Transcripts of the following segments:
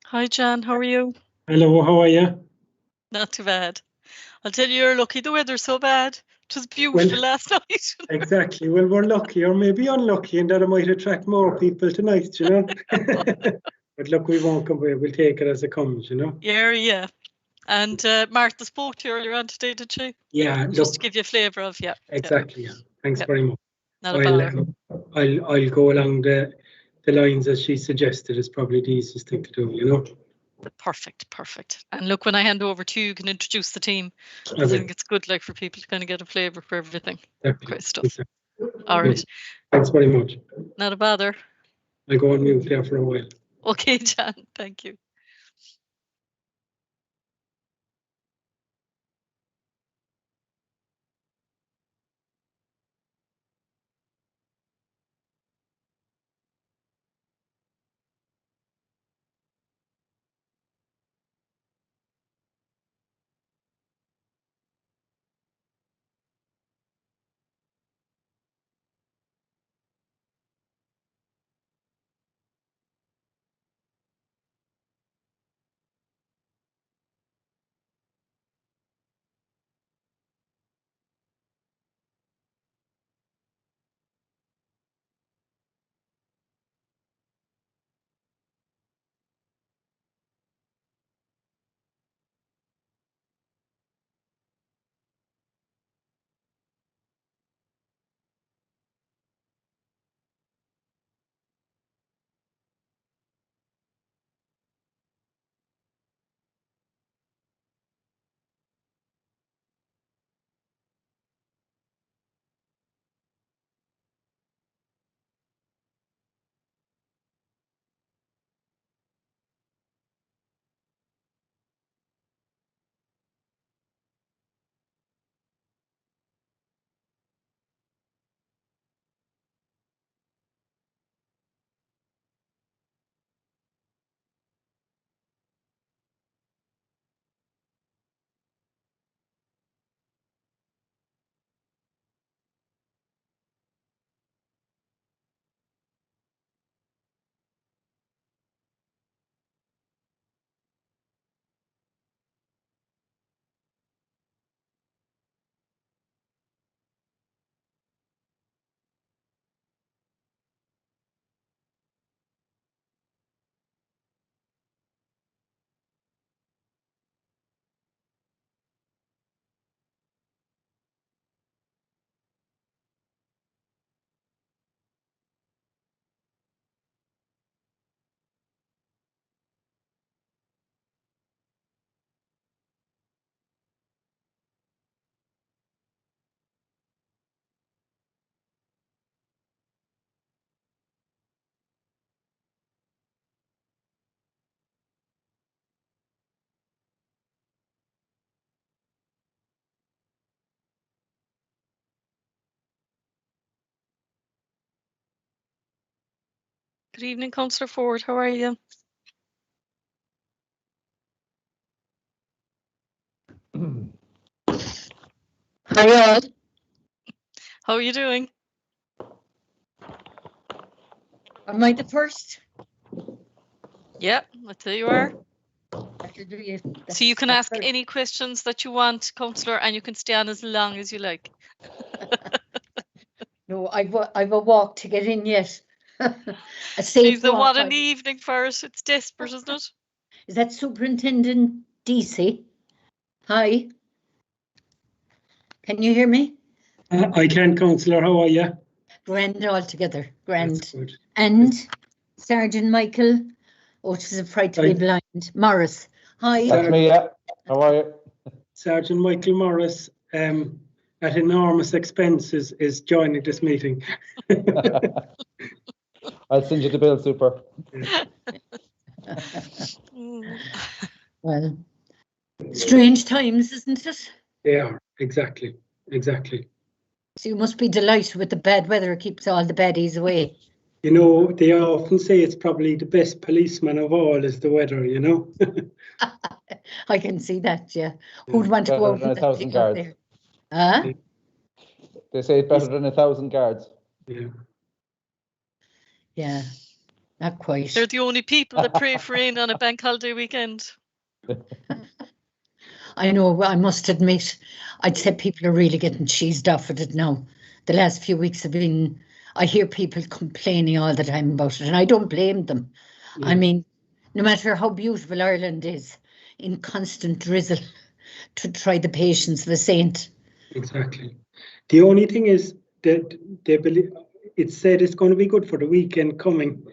Hi, Jan. How are you? Hello, how are you? Not too bad. I'll tell you, you're lucky. The weather's so bad. It was beautiful last night. Exactly. Well, we're lucky, or maybe unlucky, in that it might attract more people tonight, you know. But look, we won't complain. We'll take it as it comes, you know. Yeah. And Martha spoke to you earlier on today, did she? Yeah. Just to give you a flavour of, Exactly. Yeah. Thanks very much. Not a bother. I'll go along the lines as she suggested. It's probably the easiest thing to do, you know. Perfect. And look, when I hand over to you, you can introduce the team. I think it's good, like, for people to kind of get a flavour for everything. Great stuff. Exactly. All right. Thanks very much. Not a bother. I'll go on mute there for a while. Okay, Jan. Thank you. Good evening, Councillor Ford. How are you? Hi, all. How are you doing? Am I the first? Yeah, that's who you are. So you can ask any questions that you want, Councillor, and you can stay on as long as you like. No, I've a walk to get in yet. Jeez, what an evening for us. It's desperate, isn't it? Is that Superintendent DC? Hi. Can you hear me? I can, Councillor. How are you? Grand altogether. Grand. That's good. And Sergeant Michael, which is a fright to be blind. Morris. Hi. That's me, yeah. How are you? Sergeant Michael Morris, at enormous expense, is joining this meeting. I'll send you the bill, Super. Well, Strange times, isn't it? They are, exactly. So you must be delighted with the bad weather. It keeps all the baddies away. You know, they often say it's probably the best policeman of all is the weather, you know? I can see that, yeah. Who'd want to go out Better than 1,000 guards. there? Huh? They say it's better than 1,000 guards. Yeah. Yeah, not quite. They're the only people that pray for rain on a bank holiday weekend. I know, I must admit, I'd say people are really getting cheesed off at it now. The last few weeks have been, I hear people complaining all the time about it, and I don't blame them. Yeah. I mean, no matter how beautiful Ireland is, in constant drizzle to try the patience of a saint. Exactly. The only thing is that they believe it's said it's going to be good for the weekend coming,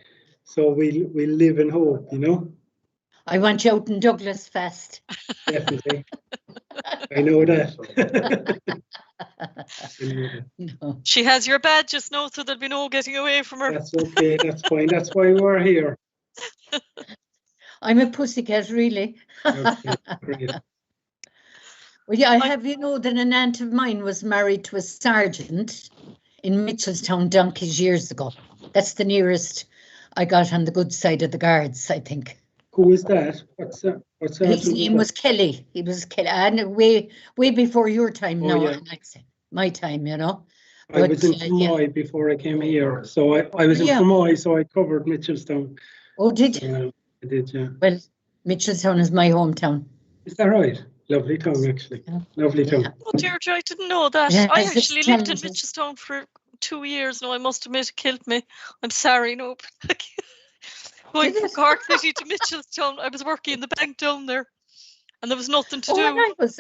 so we'll live in hope, you know. I want you out in Douglas fast. Definitely. I know that. No. She has your badge just now, so there'll be no getting away from her. That's okay. That's fine. That's why we're here. I'm a pussycat, really. Okay, great. Well, yeah, I have, you know, that an aunt of mine was married to a sergeant in Mitchelstown donkeys years ago. That's the nearest I got on the good side of the guards, I think. Who is that? What's that? His name was Kelly. He was Kelly, and way before your time. Oh, now, yeah. I'd like to say my time, you know. I was in yeah. Fermoy before I came here, so I was in Fermoy, so I covered Mitchelstown. Oh, did you? I did, yeah. Well, Mitchelstown is my hometown. Is that right? Lovely town, actually. Yeah. Lovely town. Oh, Deirdre, I didn't know that. Yeah, I it's actually lived in challenging. Bishopstown for 2 years now. I must admit, it killed me. I'm sorry, no. Going Did from it? Cork City to Mitchelstown, I was working in the bank down there, and there was nothing to Oh, do. and I was.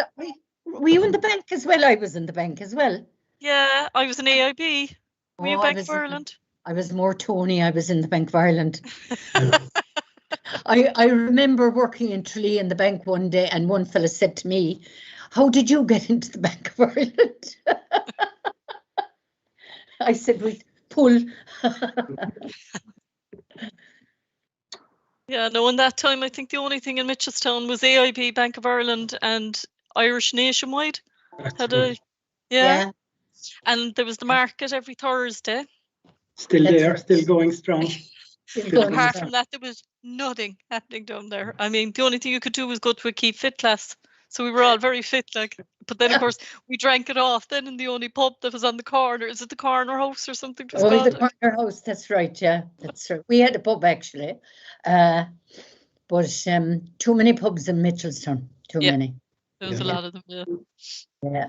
Were you in the bank as well? I was in the bank as well. Yeah, I was in AIB. Were you Oh, Bank of Ireland? I was more Tony. I was in the Bank of Ireland. I remember working in Tralee in the bank one day, and one fella said to me, "How did you get into the Bank of Ireland?" I said, "We pull." Yeah, no, in that time, I think the only thing in Mitchelstown was AIB, Bank of Ireland, and Irish Nationwide. That's right. Yeah. And there was the market every Thursday. Still there, still going strong. Apart from that, there was nothing happening down there. I mean, the only thing you could do was go to a keep fit class. So we were all very fit, like. But then, of course, we drank it off then in the only pub that was on the corner. Is it the Corner House or something? The Corner House, that's right, yeah. That's right. We had a pub, actually. But too many pubs in Mitchelstown. Too many. There was a lot of them, yeah. Yeah.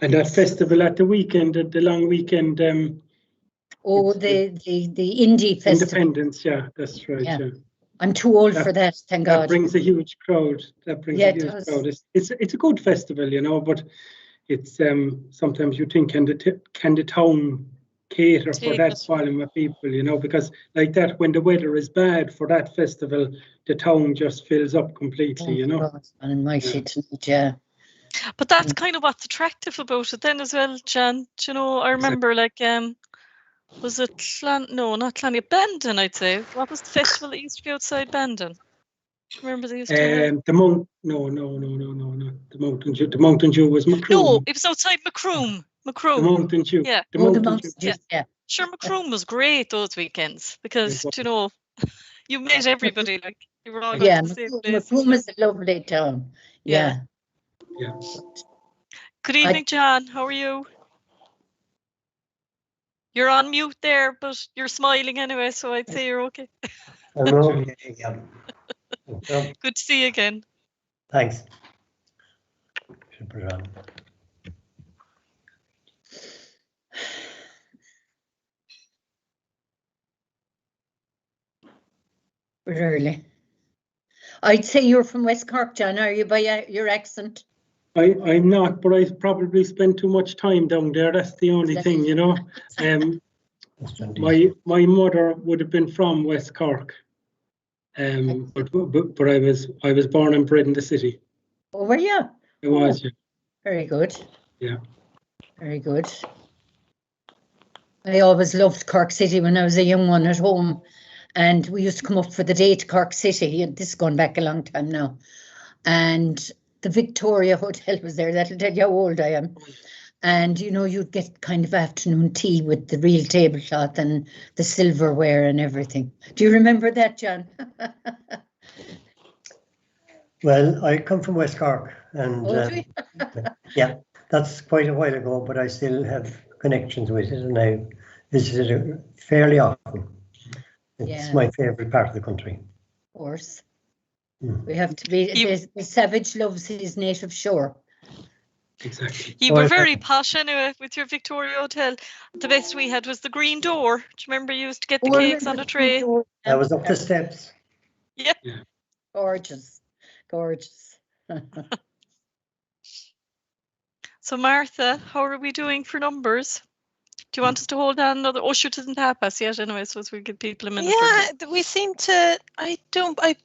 And that festival at the weekend, the long weekend. The indie festival. Independence, yeah, that's right. Yeah. I'm too old for that, thank God. That brings a huge crowd. Crowd. It's a good festival, you know, but it's sometimes you think can the town cater for that volume of people, you know, because like that when the weather is bad for that festival, the town just fills up completely, you know. And mighty tonight, yeah. But that's kind of what's attractive about it then as well, Jan. Do you know, I remember like was it not Clanny, Bandon, I'd say. What was the festival that used to be outside Bandon? Remember they used to the Mountain Dew. The Mountain Dew was Macroom. No, it was outside Macroom. The Mountain Dew. Yeah. The Mountain Dew. Yeah. Sure, Macroom was great those weekends because you know you met everybody, like you were all going to the same place. Macroom is a lovely town. Yeah. Good evening, John. How are you? You're on mute there, but you're smiling anyway, so I'd say you're okay. I'm okay again. Good to see you again. Thanks. Should put it on. But early. I'd say you're from West Cork, John. Are you by your accent? I'm not, but I probably spend too much time down there. That's the only thing, you know. My mother would have been from West Cork, but I was born and bred in the city. Oh, were you? I was, yeah. Very good. Yeah. Very good. I always loved Cork City when I was a young one at home, and we used to come up for the day to Cork City. This is going back a long time now, and the Victoria Hotel was there. That'll tell you how old I am. And, you know, you'd get kind of afternoon tea with the real tablecloth and the silverware and everything. Do you remember that, John? Well, I come from West Cork, and yeah, that's quite a while ago, but I still have connections with it, and I visited it fairly often. It's my favourite part of the country. Of course. We have to be, the savage loves his native shore. Exactly. You were very posh anyway with your Victoria Hotel. The best we had was the green door. Do you remember you used to get the cakes on a tray? That was up the steps. Yeah. Gorgeous. Gorgeous. So Martha, how are we doing for numbers? Do you want us to hold on another? Oh, sure, it isn't half past yet anyway, so we give people a minute. Yeah, we seem to, I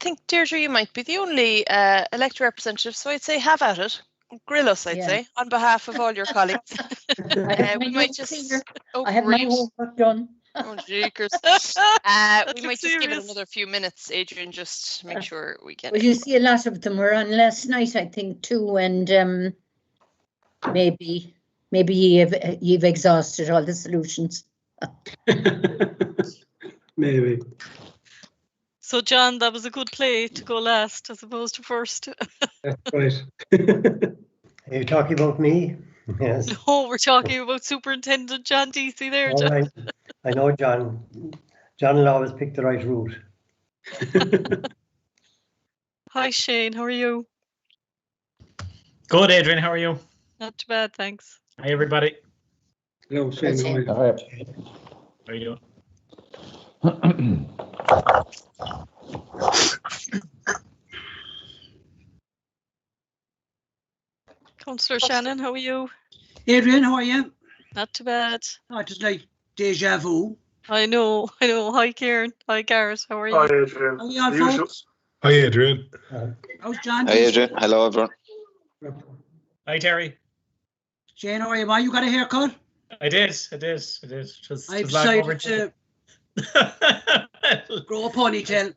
think, Deirdre, you might be the only elected representative, so I'd say have at it. Grill us, I'd say, on behalf of all your colleagues. We might just... I have my homework done. Oh, jeekers. We might just give it another few minutes, Adrian, just to make sure we get... Well, you see, a lot of them were on last night, I think, too, and maybe you've exhausted all the solutions. Maybe. So, John, that was a good play to go last as opposed to first. That's right. Are you talking about me? Yes. No, we're talking about Superintendent John Deasy there, John. Right. I know John. John will always pick the right route. Hi, Shane. How are you? Good, Adrian. How are you? Not too bad, thanks. Hi, everybody. Hello, Shane. All right. How are you doing? Councillor Shannon, how are you? Adrian, how are you? Not too bad. Oh, just like deja vu. I know. Hi, Kieran. Hi, Gareth. How are you? Hi, Adrian. How are you all, folks? Hi, Adrian. How's John? Hi, Adrian. Hello, everyone. Hi, Terry. Jane, how are you? You got a haircut? I did. I've decided to grow a ponytail.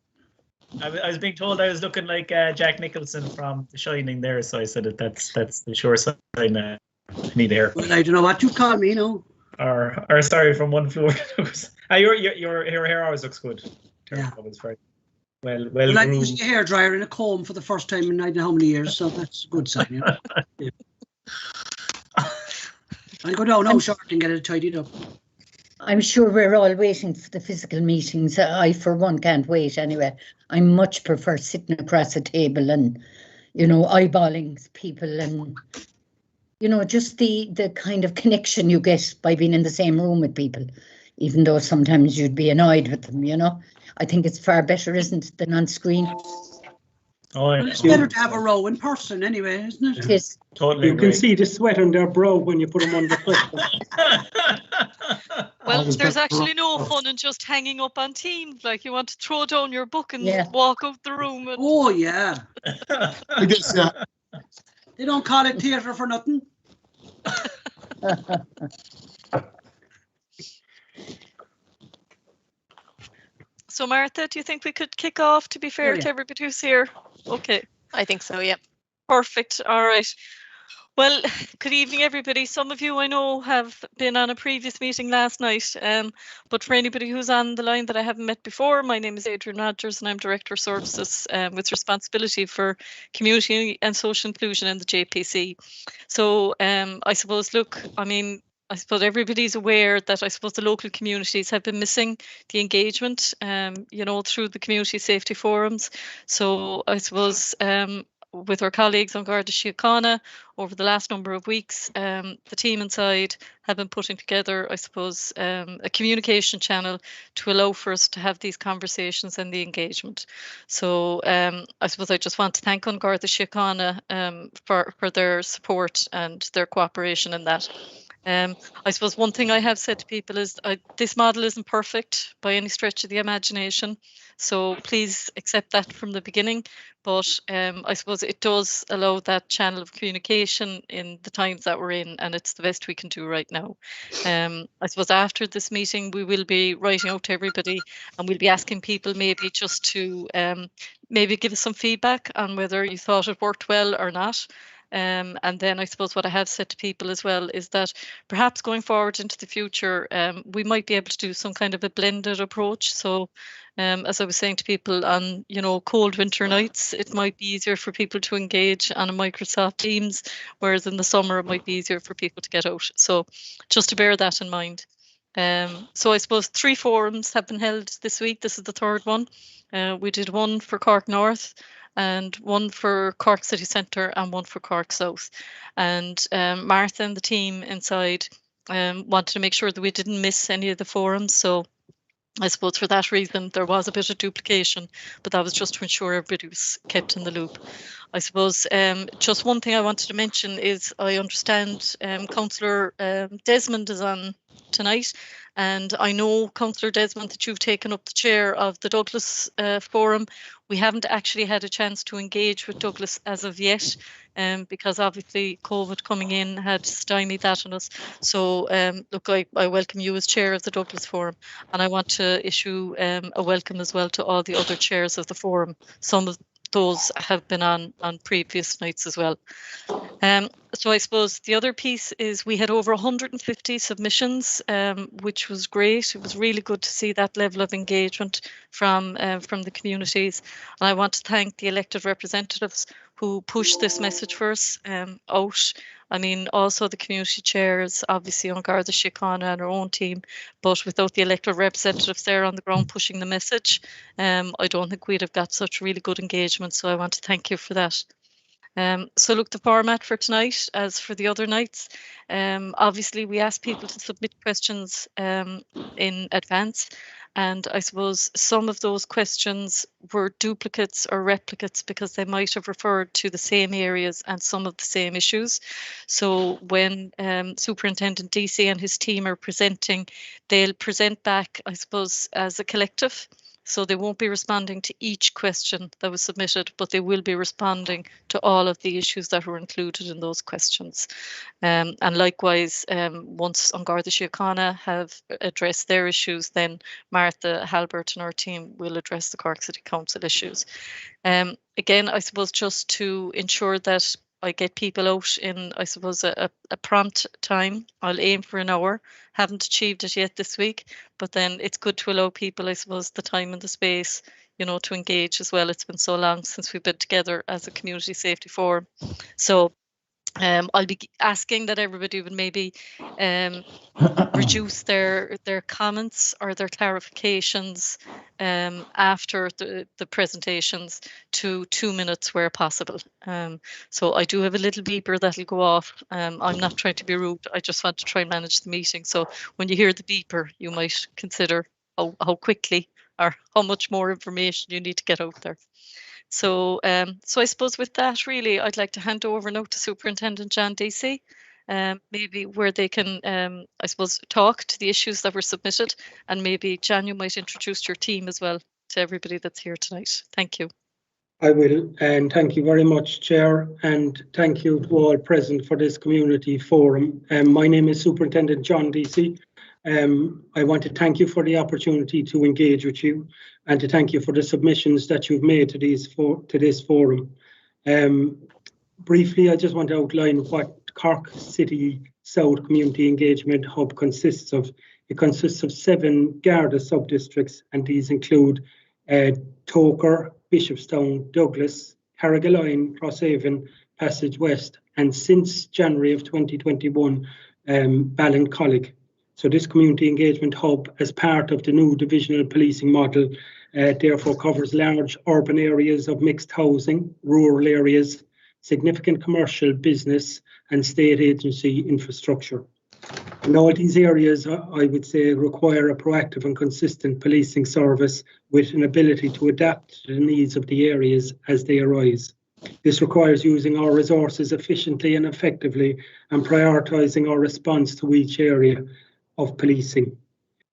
I was being told I was looking like Jack Nicholson from The Shining there, so I said that's the sure sign I need hair. Well, I don't know what you call me, no. Or sorry, from one floor. Your hair always looks good. Yeah. Always very well I'm using a hairdryer and a comb for the first time in I don't know how many years, so that's a good sign. You know? Yeah. I'll go down now short and get it tidied up. I'm sure we're all waiting for the physical meetings. I, for one, can't wait anyway. I much prefer sitting across a table and, you know, eyeballing people and, you know, just the kind of connection you get by being in the same room with people, even though sometimes you'd be annoyed with them, you know. I think it's far better, isn't it, than on screen? Oh, well, it's better to have a row in person anyway, isn't it? It is. Totally You agree. can see the sweat on their brow when you put them on the Well, there's actually no fun in just hanging up on Teams. Like, you want to throw down your book and walk out the room. And... Oh, yeah. I guess, They don't call it theatre for nothing. So, Martha, do you think we could kick off, to be fair to everybody who's here? Okay. I think so, yeah. Perfect. All right. Well, good evening, everybody. Some of you I know have been on a previous meeting last night, but for anybody who's on the line that I haven't met before, my name is Adrian Rodgers and I'm Director of Services with responsibility for community and social inclusion in the JPC. So I suppose, I suppose everybody's aware that I suppose the local communities have been missing the engagement, you know, through the community safety forums. So I suppose with our colleagues on Garda Síochána over the last number of weeks, the team inside have been putting together, I suppose, a communication channel to allow for us to have these conversations and the engagement. So I suppose I just want to thank Garda Síochána for their support and their cooperation in that. I suppose one thing I have said to people is this model isn't perfect by any stretch of the imagination, so please accept that from the beginning. But I suppose it does allow that channel of communication in the times that we're in, and it's the best we can do right now. I suppose after this meeting, we will be writing out to everybody, and we'll be asking people maybe just to maybe give us some feedback on whether you thought it worked well or not. And then I suppose what I have said to people as well is that perhaps going forward into the future, we might be able to do some kind of a blended approach. So as I was saying to people on, cold winter nights, it might be easier for people to engage on a Microsoft Teams, whereas in the summer it might be easier for people to get out. So just to bear that in mind. So I suppose 3 forums have been held this week. This is the 3rd one. We did one for Cork North, and one for Cork City Centre, and one for Cork South. And Martha and the team inside wanted to make sure that we didn't miss any of the forums. So I suppose for that reason, there was a bit of duplication, but that was just to ensure everybody was kept in the loop. I suppose just one thing I wanted to mention is I understand Councillor Desmond is on tonight, and I know, Councillor Desmond, that you've taken up the chair of the Douglas Forum. We haven't actually had a chance to engage with Douglas as of yet, because obviously COVID coming in had stymied that on us. So look, I welcome you as chair of the Douglas Forum, and I want to issue a welcome as well to all the other chairs of the forum. Some of those have been on previous nights as well. So I suppose the other piece is we had over 150 submissions, which was great. It was really good to see that level of engagement from the communities. And I want to thank the elected representatives who pushed this message for us out. I mean, also the community chairs, obviously on Garda Síochána and our own team, but without the elected representatives there on the ground pushing the message, I don't think we'd have got such really good engagement. So I want to thank you for that. So look, the format for tonight, as for the other nights, obviously we asked people to submit questions in advance. And I suppose some of those questions were duplicates or replicates because they might have referred to the same areas and some of the same issues. So when Superintendent DC and his team are presenting, they'll present back, I suppose, as a collective. So they won't be responding to each question that was submitted, but they will be responding to all of the issues that were included in those questions. And likewise, once An Garda Síochána have addressed their issues, then Martha Halbert and our team will address the Cork City Council issues. Again, I suppose just to ensure that I get people out in, I suppose, a prompt time. I'll aim for an hour. Haven't achieved it yet this week, but then it's good to allow people, I suppose, the time and the space, to engage as well. It's been so long since we've been together as a community safety forum. So I'll be asking that everybody would maybe reduce their comments or their clarifications after the presentations to 2 minutes where possible. So I do have a little beeper that'll go off. I'm not trying to be rude. I just want to try and manage the meeting. So when you hear the beeper, you might consider how quickly or how much more information you need to get out there. So so I suppose with that, really, I'd like to hand over now to Superintendent John DC, maybe where they can, I suppose, talk to the issues that were submitted, and maybe, John, you might introduce your team as well to everybody that's here tonight. Thank you. I will, and thank you very much, Chair, and thank you to all present for this community forum. My name is Superintendent John DC. I want to thank you for the opportunity to engage with you and to thank you for the submissions that you've made to this forum. Briefly, I just want to outline what Cork City South Community Engagement Hub consists of. It consists of 7 Garda sub-districts, and these include Toker, Bishopstown, Douglas, Carrigaline, Crosshaven, Passage West, and since January of 2021, Ballincollig. So this community engagement hub, as part of the new divisional policing model, therefore covers large urban areas of mixed housing, rural areas, significant commercial business and state agency infrastructure. In all these areas, I would say, require a proactive and consistent policing service with an ability to adapt to the needs of the areas as they arise. This requires using our resources efficiently and effectively and prioritising our response to each area of policing.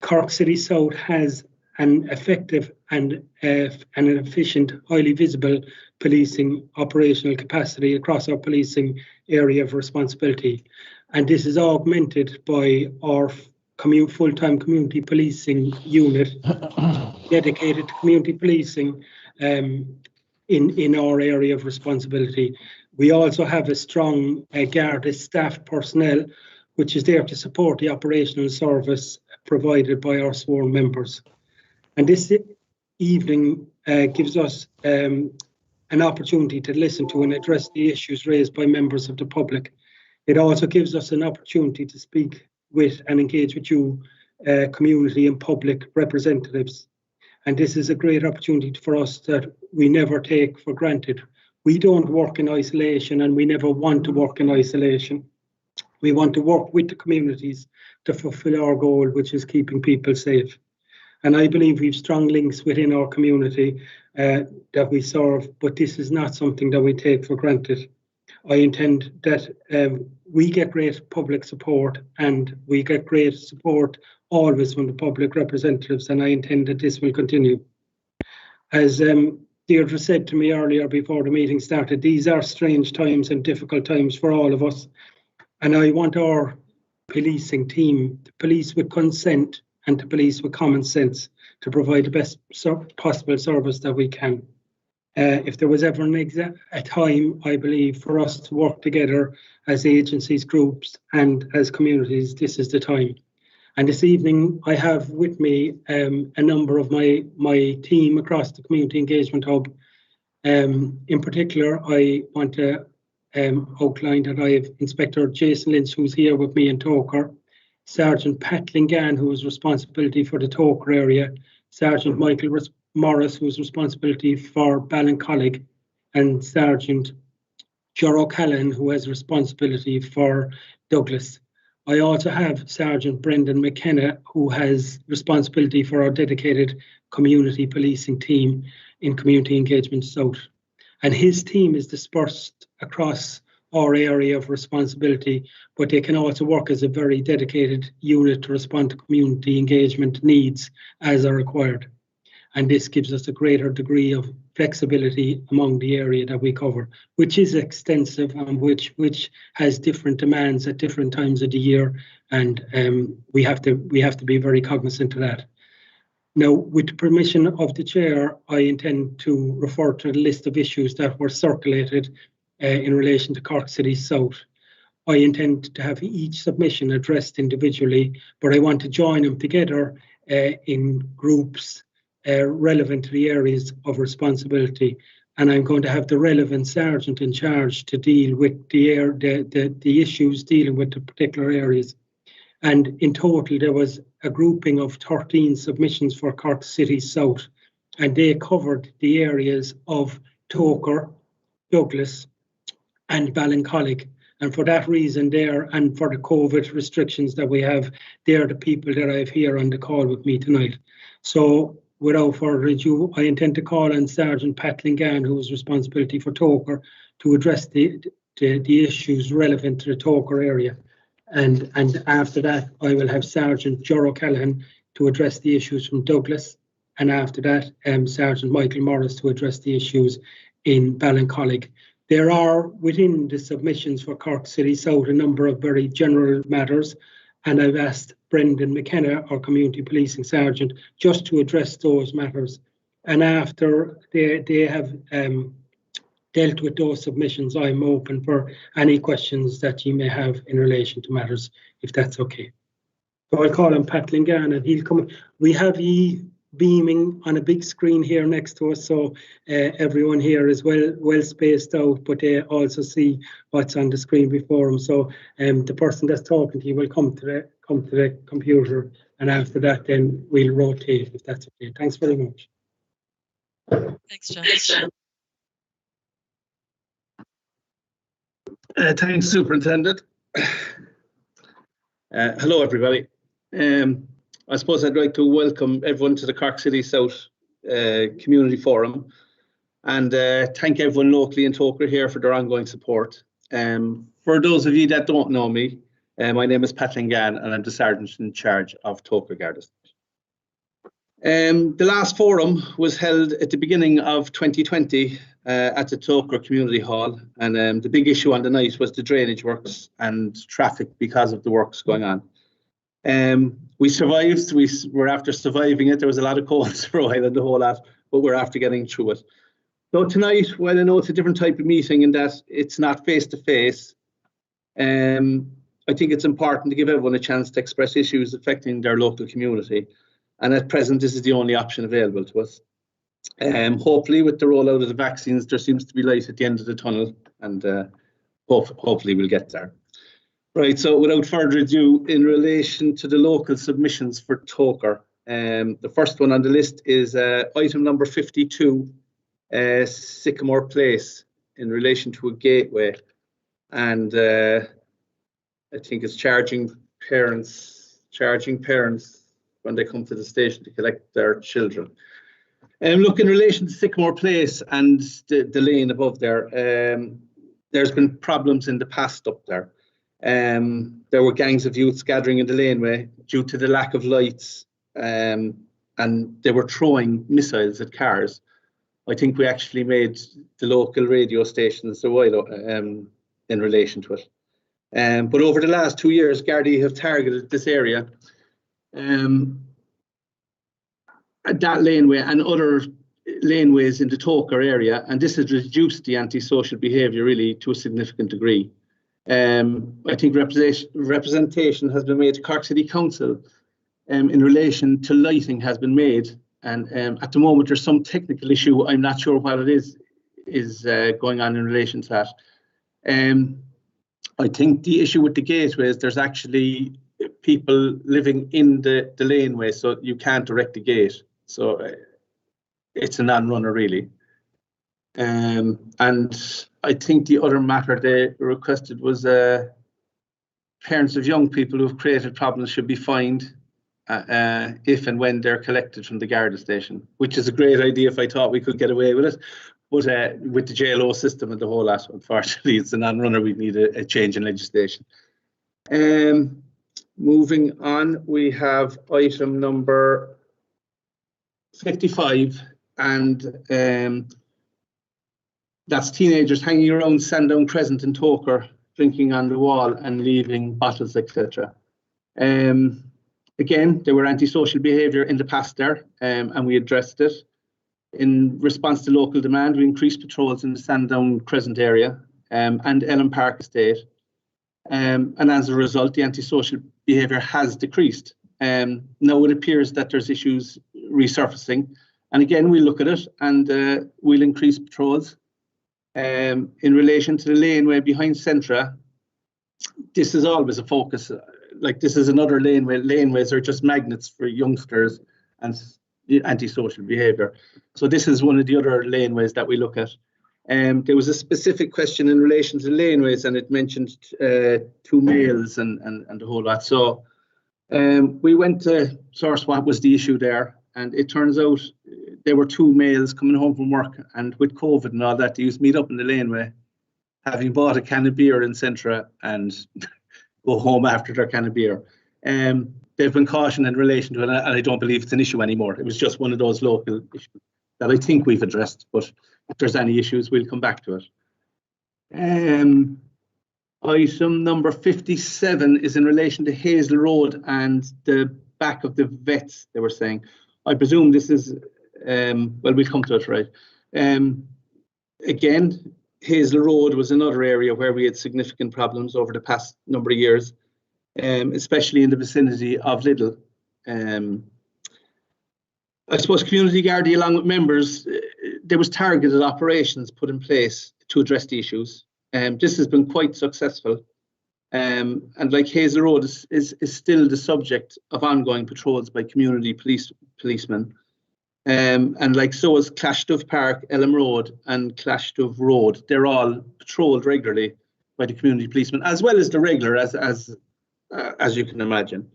Cork City South has an effective and an efficient, highly visible policing operational capacity across our policing area of responsibility. And this is augmented by our full-time community policing unit dedicated to community policing in our area of responsibility. We also have a strong Garda staff personnel, which is there to support the operational service provided by our sworn members. And this evening gives us an opportunity to listen to and address the issues raised by members of the public. It also gives us an opportunity to speak with and engage with you, community and public representatives. And this is a great opportunity for us that we never take for granted. We don't work in isolation, and we never want to work in isolation. We want to work with the communities to fulfill our goal, which is keeping people safe. And I believe we've strong links within our community that we serve, but this is not something that we take for granted. I intend that we get great public support, and we get great support always from the public representatives, and I intend that this will continue. As Deirdre said to me earlier before the meeting started, these are strange times and difficult times for all of us, and I want our policing team to police with consent and to police with common sense to provide the best possible service that we can. If there was ever a time, I believe, for us to work together as agencies, groups, and as communities, this is the time. And this evening, I have with me a number of my team across the Community Engagement Hub. In particular, I want to outline that I have Inspector Jason Lynch, who's here with me in Toker, Sergeant Pat Lingan, who has responsibility for the Toker area, Sergeant Michael Morris, who's responsibility for Ballincollig, and Sergeant Ger O'Callaghan, who has responsibility for Douglas. I also have Sergeant Brendan McKenna, who has responsibility for our dedicated community policing team in Community Engagement South. And his team is dispersed across our area of responsibility, but they can also work as a very dedicated unit to respond to community engagement needs as are required. And this gives us a greater degree of flexibility among the area that we cover, which is extensive and which has different demands at different times of the year, and we have to be very cognizant of that. Now, with the permission of the chair, I intend to refer to the list of issues that were circulated in relation to Cork City South. I intend to have each submission addressed individually, but I want to join them together in groups relevant to the areas of responsibility, and I'm going to have the relevant sergeant in charge to deal with the issues dealing with the particular areas. And in total, there was a grouping of 13 submissions for Cork City South, and they covered the areas of Toker, Douglas, and Ballincollig. And for that reason there, and for the COVID restrictions that we have, they're the people that I have here on the call with me tonight. So without further ado, I intend to call on Sergeant Pat Lingan, who has responsibility for Toker, to address the issues relevant to the Toker area. And after that, I will have Sergeant Ger O'Callaghan to address the issues from Douglas. And after that, Sergeant Michael Morris to address the issues in Ballincollig. There are, within the submissions for Cork City South, a number of very general matters, and I've asked Brendan McKenna, our Community Policing Sergeant, just to address those matters. And after they have dealt with those submissions, I'm open for any questions that you may have in relation to matters, if that's okay. So I'll call on Pat Lingan, and he'll come. We have beaming on a big screen here next to us, so everyone here is well spaced out, but they also see what's on the screen before them. So the person that's talking to you will come to the computer, and after that then we'll rotate, if that's okay. Thanks very much. Thanks, John. Thanks, Superintendent. Hello, everybody. I suppose I'd like to welcome everyone to the Cork City South Community Forum. And thank everyone locally in Toker here for their ongoing support. For those of you that don't know me, my name is Pat Lingan and I'm the Sergeant in charge of Toker Gardas. The last forum was held at the beginning of 2020 at the Toker Community Hall, and the big issue on the night was the drainage works and traffic because of the works going on. We survived. We were after surviving it. There was a lot of colds for a while and the whole lot, but we're after getting through it. So tonight, while I know it's a different type of meeting in that it's not face-to-face, I think it's important to give everyone a chance to express issues affecting their local community. And at present, this is the only option available to us. Hopefully, with the rollout of the vaccines, there seems to be light at the end of the tunnel, and hopefully we'll get there. Right, so without further ado, in relation to the local submissions for Toker, the first one on the list is item number 52, Sycamore Place, in relation to a gateway. And I think it's charging parents when they come to the station to collect their children. Look, in relation to Sycamore Place and the lane above there, there's been problems in the past up there. There were gangs of youths gathering in the laneway due to the lack of lights, and they were throwing missiles at cars. I think we actually made the local radio stations a while in relation to it. But over the last 2 years, Gardaí have targeted this area, that laneway and other laneways in the Toker area, and this has reduced the antisocial behaviour really to a significant degree. I think representation has been made to Cork City Council in relation to lighting has been made, and at the moment there's some technical issue. I'm not sure what it is going on in relation to that. I think the issue with the gateway is there's actually people living in the laneway, so you can't direct the gate. So it's a non-runner really. And I think the other matter they requested was parents of young people who have created problems should be fined if and when they're collected from the Garda station, which is a great idea if I thought we could get away with it. But with the JLO system and the whole lot, unfortunately, it's a non-runner. We need a change in legislation. Moving on, we have item number 55, and that's teenagers hanging around Sandown Crescent in Toker, drinking on the wall and leaving bottles, etc. Again, there were antisocial behaviour in the past there, and we addressed it. In response to local demand, we increased patrols in the Sandown Crescent area and Ellen Park Estate. And as a result, the antisocial behaviour has decreased. Now it appears that there's issues resurfacing. And again, we'll look at it and we'll increase patrols. In relation to the laneway behind Centra, this is always a focus. Like this is another laneway. Laneways are just magnets for youngsters and antisocial behaviour. So this is one of the other laneways that we look at. There was a specific question in relation to laneways, and it mentioned 2 males and the whole lot. So we went to source what was the issue there, and it turns out there were 2 males coming home from work, and with COVID and all that, they used to meet up in the laneway, having bought a can of beer in Centra and go home after their can of beer. They've been cautioned in relation to it, and I don't believe it's an issue anymore. It was just one of those local issues that I think we've addressed, but if there's any issues, we'll come back to it. Item number 57 is in relation to Hazel Road and the back of the vets, they were saying. I presume this is, well, we'll come to it, right? Again, Hazel Road was another area where we had significant problems over the past number of years, especially in the vicinity of Lidl. I suppose Community Gardaí, along with members, there was targeted operations put in place to address the issues. This has been quite successful. And like Hazel Road is still the subject of ongoing patrols by community policemen. And like so is Clashdove Park, Elm Road and Clashdove Road. They're all patrolled regularly by the community policemen, as well as the regular, as you can imagine.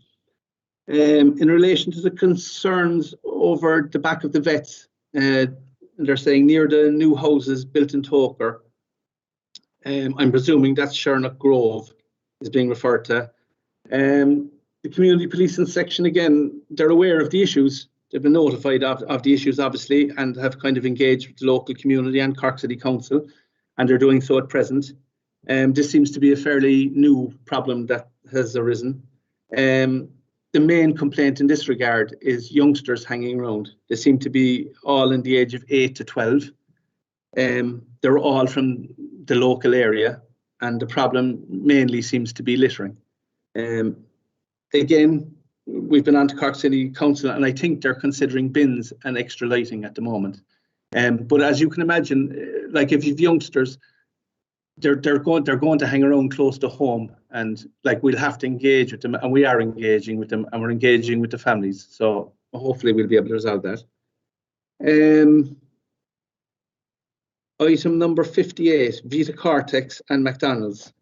In relation to the concerns over the back of the vets, and and they're saying near the new houses built in Toker. I'm presuming that's Shernock Grove is being referred to. The community policing section, again, they're aware of the issues. They've been notified of the issues, obviously, and have kind of engaged with the local community and Cork City Council, and they're doing so at present. This seems to be a fairly new problem that has arisen. The main complaint in this regard is youngsters hanging around. They seem to be all in the age of 8 to 12. They're all from the local area, and the problem mainly seems to be littering. Again, we've been on to Cork City Council, and I think they're considering bins and extra lighting at the moment. But as you can imagine, like if you've youngsters, they're going to hang around close to home, and like we'll have to engage with them, and we are engaging with them, and we're engaging with the families. So hopefully we'll be able to resolve that. Item number 58, Vita Cortex and McDonald's.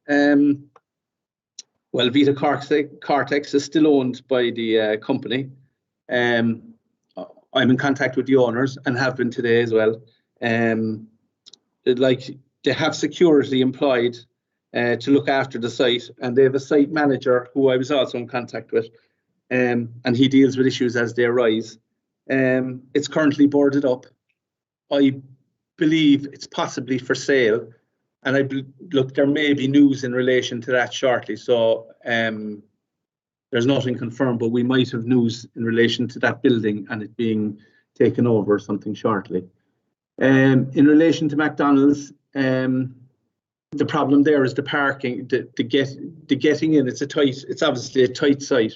Well, Vita Cortex is still owned by the company. I'm in contact with the owners and have been today as well. They have security employed to look after the site, and they have a site manager who I was also in contact with, and he deals with issues as they arise. It's currently boarded up. I believe it's possibly for sale, and look, there may be news in relation to that shortly. So there's nothing confirmed, but we might have news in relation to that building and it being taken over or something shortly. In relation to McDonald's, the problem there is the parking, the getting in. It's obviously a tight site.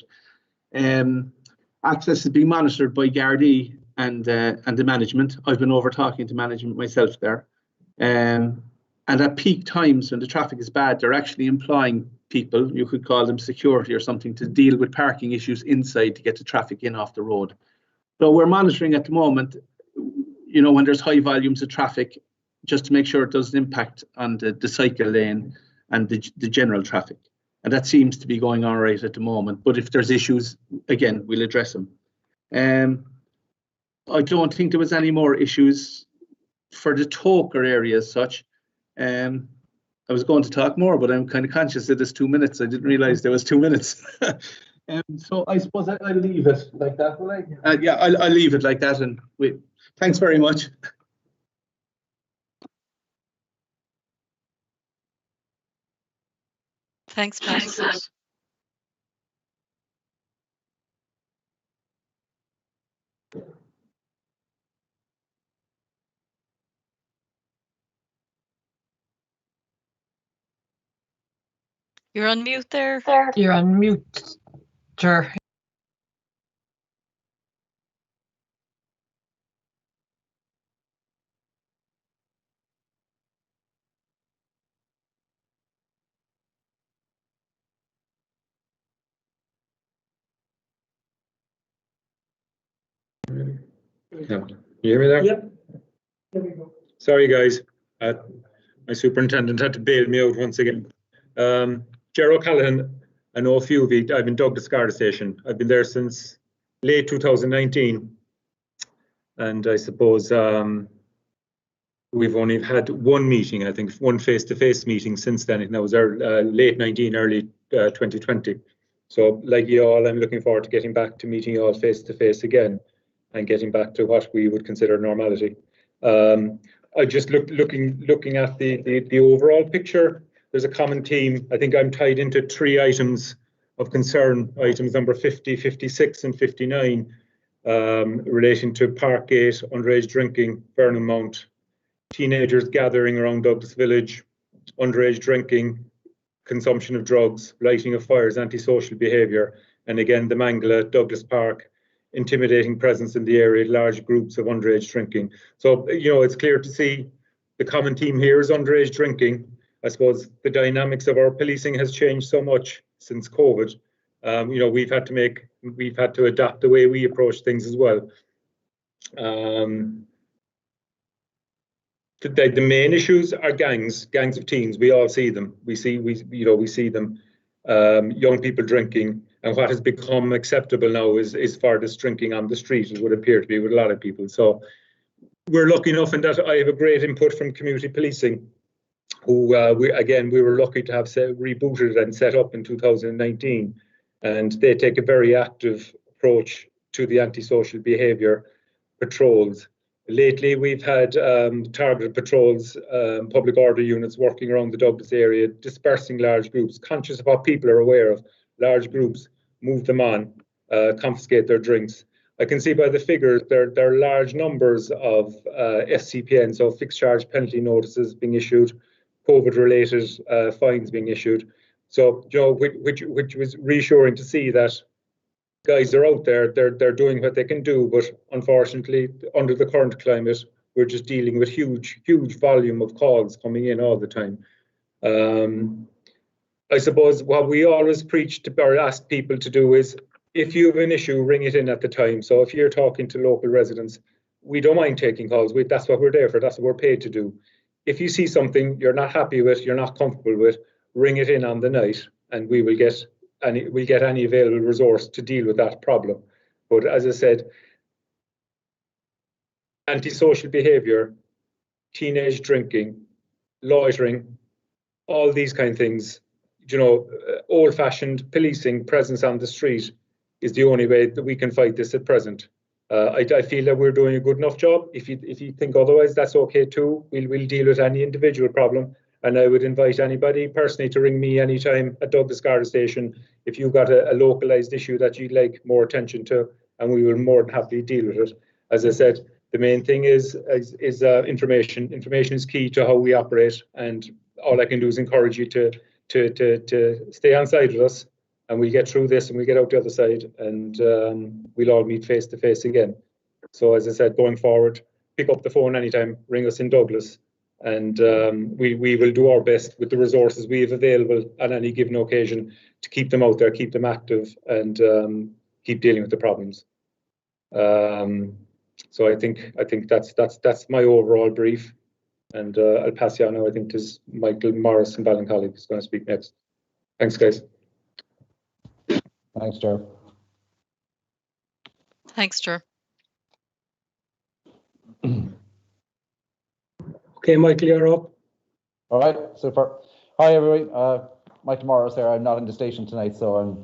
Access is being monitored by Gardaí and the management. I've been over talking to management myself there. And at peak times when the traffic is bad, they're actually employing people, you could call them security or something, to deal with parking issues inside to get the traffic in off the road. So we're monitoring at the moment, you know, when there's high volumes of traffic, just to make sure it doesn't impact on the cycle lane and the general traffic. And that seems to be going all right at the moment. But if there's issues, again, we'll address them. I don't think there was any more issues for the Toker area as such. I was going to talk more, but I'm kind of conscious that there's 2 minutes. I didn't realize there was 2 minutes. So I suppose I'll leave it like that, will I? Yeah, I'll leave it like that. And thanks very much. Thanks, Pat. You're on mute there. You're on mute, sir. Yeah. You hear me there? Yep. There we go. Sorry, guys. My superintendent had to bail me out once again. Gerald O'Callaghan, I know a few of you. I've been Douglas Garda Station. I've been there since late 2019. And I suppose we've only had one meeting, I think, one face-to-face meeting since then. That was late 19, early 2020. So like you all, I'm looking forward to getting back to meeting you all face-to-face again and getting back to what we would consider normality. I just looking at the overall picture. There's a common theme. I think I'm tied into 3 items of concern, items number 50, 56 and 59, relating to Parkgate, underage drinking, Vernon Mount, teenagers gathering around Douglas Village, underage drinking, consumption of drugs, lighting of fires, antisocial behaviour, and again the Mangala, Douglas Park, intimidating presence in the area, large groups of underage drinking. So, you know, it's clear to see the common theme here is underage drinking. I suppose the dynamics of our policing has changed so much since COVID. You know, we've had to adapt the way we approach things as well. The main issues are gangs of teens. We all see them. We see them. Young people drinking, and what has become acceptable now is farthest drinking on the street. It would appear to be with a lot of people. So we're lucky enough in that I have a great input from community policing, who we were lucky to have rebooted and set up in 2019, and they take a very active approach to the antisocial behaviour patrols. Lately, we've had targeted patrols, public order units working around the Douglas area, dispersing large groups, conscious of what people are aware of. Large groups, move them on, confiscate their drinks. I can see by the figures there are large numbers of SCPN, so fixed charge penalty notices being issued, COVID-related fines being issued. So, which was reassuring to see that guys are out there, they're doing what they can do, but unfortunately, under the current climate, we're just dealing with huge volume of calls coming in all the time. I suppose what we always preach to or ask people to do is, if you have an issue, ring it in at the time. So if you're talking to local residents, we don't mind taking calls. That's what we're there for. That's what we're paid to do. If you see something you're not happy with, you're not comfortable with, ring it in on the night, and we'll get any available resource to deal with that problem. But as I said, antisocial behaviour, teenage drinking, loitering, all these kind of things, old-fashioned policing, presence on the street is the only way that we can fight this at present. I feel that we're doing a good enough job. If you think otherwise, that's okay too. We'll deal with any individual problem. And I would invite anybody personally to ring me anytime at Douglas Garda Station if you've got a localised issue that you'd like more attention to, and we will more than happily deal with it. As I said, the main thing is information. Information is key to how we operate, and all I can do is encourage you to stay on side with us, and we'll get through this and we'll get out the other side, and we'll all meet face to face again. So as I said, going forward, pick up the phone anytime, ring us in Douglas, and we will do our best with the resources we have available on any given occasion to keep them out there, keep them active, and keep dealing with the problems. So I think that's my overall brief, and I'll pass you on now. I think there's Michael Morris from Ballincollig who's going to speak next. Thanks, guys. Thanks, Chair. Thanks, Chair. Okay, Michael, you're up. All right, super. Hi, everybody. Michael Morris here. I'm not in the station tonight, so I'm